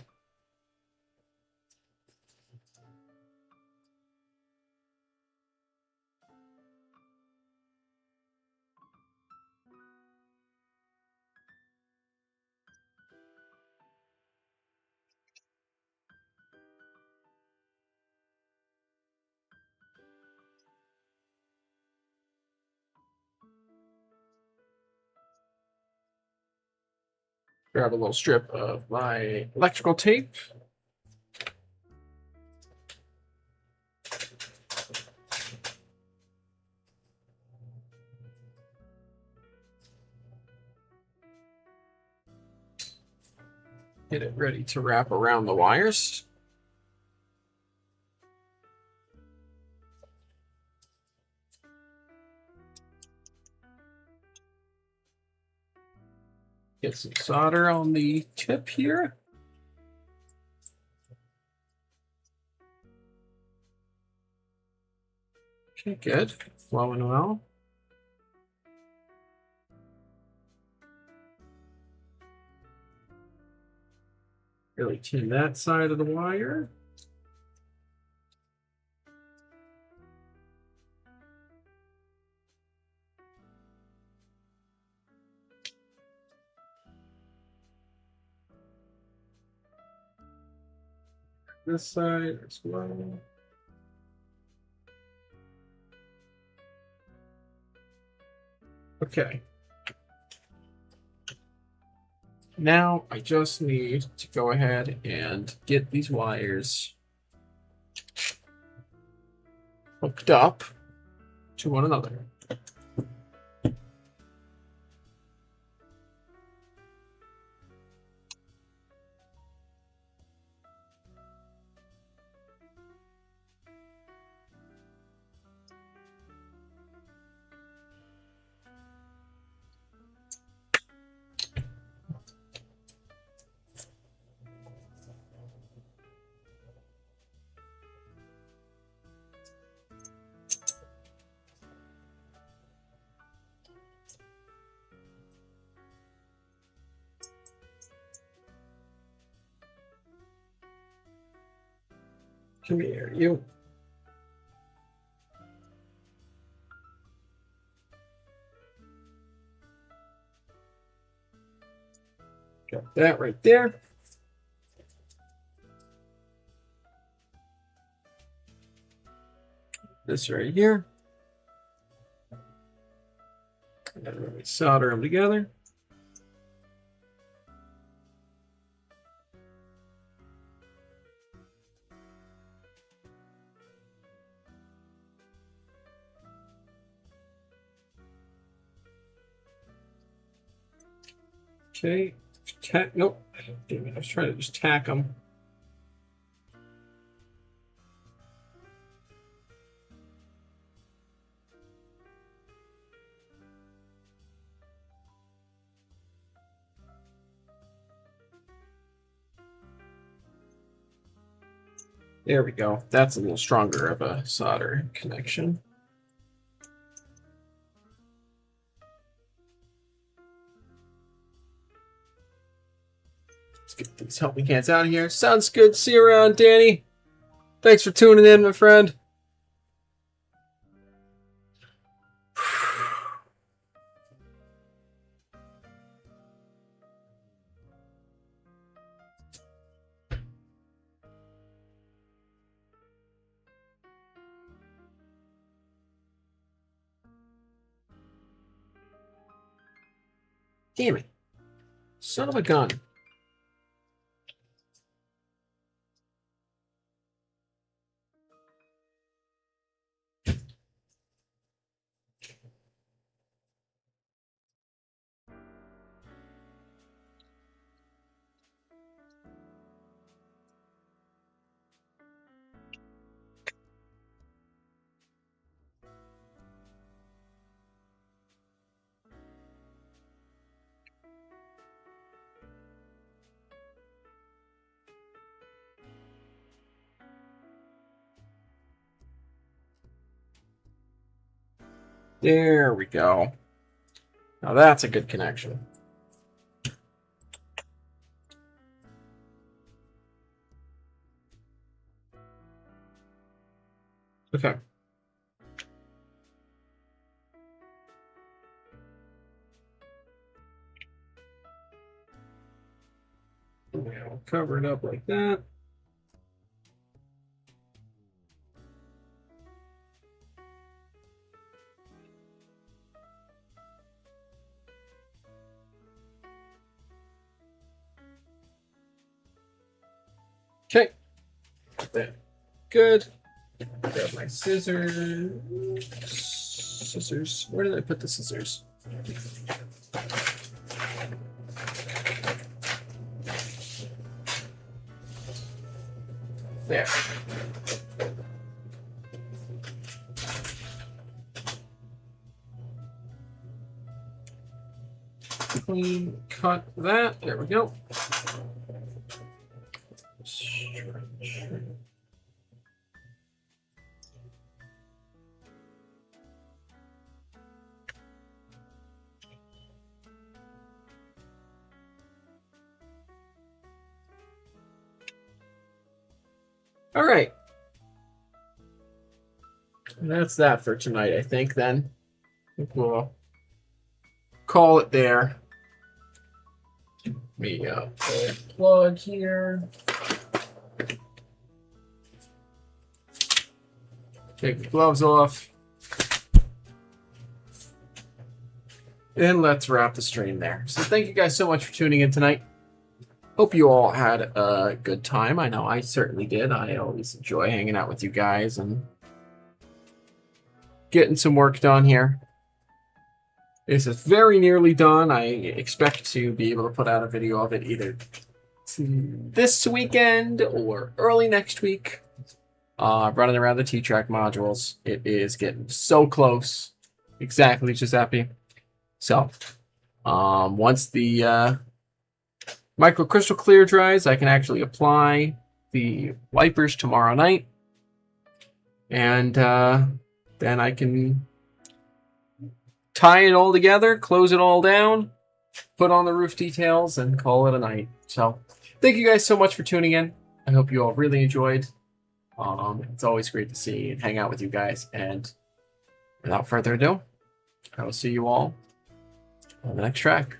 Speaker 1: Grab a little strip of my electrical tape. Get it ready to wrap around the wires. Get some solder on the tip here. Okay, good. Flowing well. Really tune that side of the wire. This side as well. Okay. Now I just need to go ahead and get these wires hooked up to one another. Come here, you. Got that right there. This right here. And then we solder them together. Okay. Nope. Damn it. I was trying to just tack them. There we go. That's a little stronger of a solder connection. Let's get these helping hands out of here. Sounds good. See you around, Danny. Thanks for tuning in, my friend. Damn it. Son of a gun. There we go. Now that's a good connection. Okay. I'll cover it up like that. Okay. Good. Grab my scissors. Scissors. Where did I put the scissors? There. Clean cut that. There we go. All right. And that's that for tonight, I think, then. I think we'll call it there. Me plug here. Take the gloves off. And let's wrap the stream there. So thank you guys so much for tuning in tonight. Hope you all had a good time. I know I certainly did. I always enjoy hanging out with you guys and getting some work done here. This is very nearly done. I expect to be able to put out a video of it either this weekend or early next week. Running around the T-Track modules. It is getting so close. Exactly, Giuseppe. So, once the microcrystal clear dries, I can actually apply the wipers tomorrow night. And then I can tie it all together, close it all down, put on the roof details, and call it a night. So, thank you guys so much for tuning in. I hope you all really enjoyed. It's always great to see and hang out with you guys. And without further ado, I will see you all on the next track.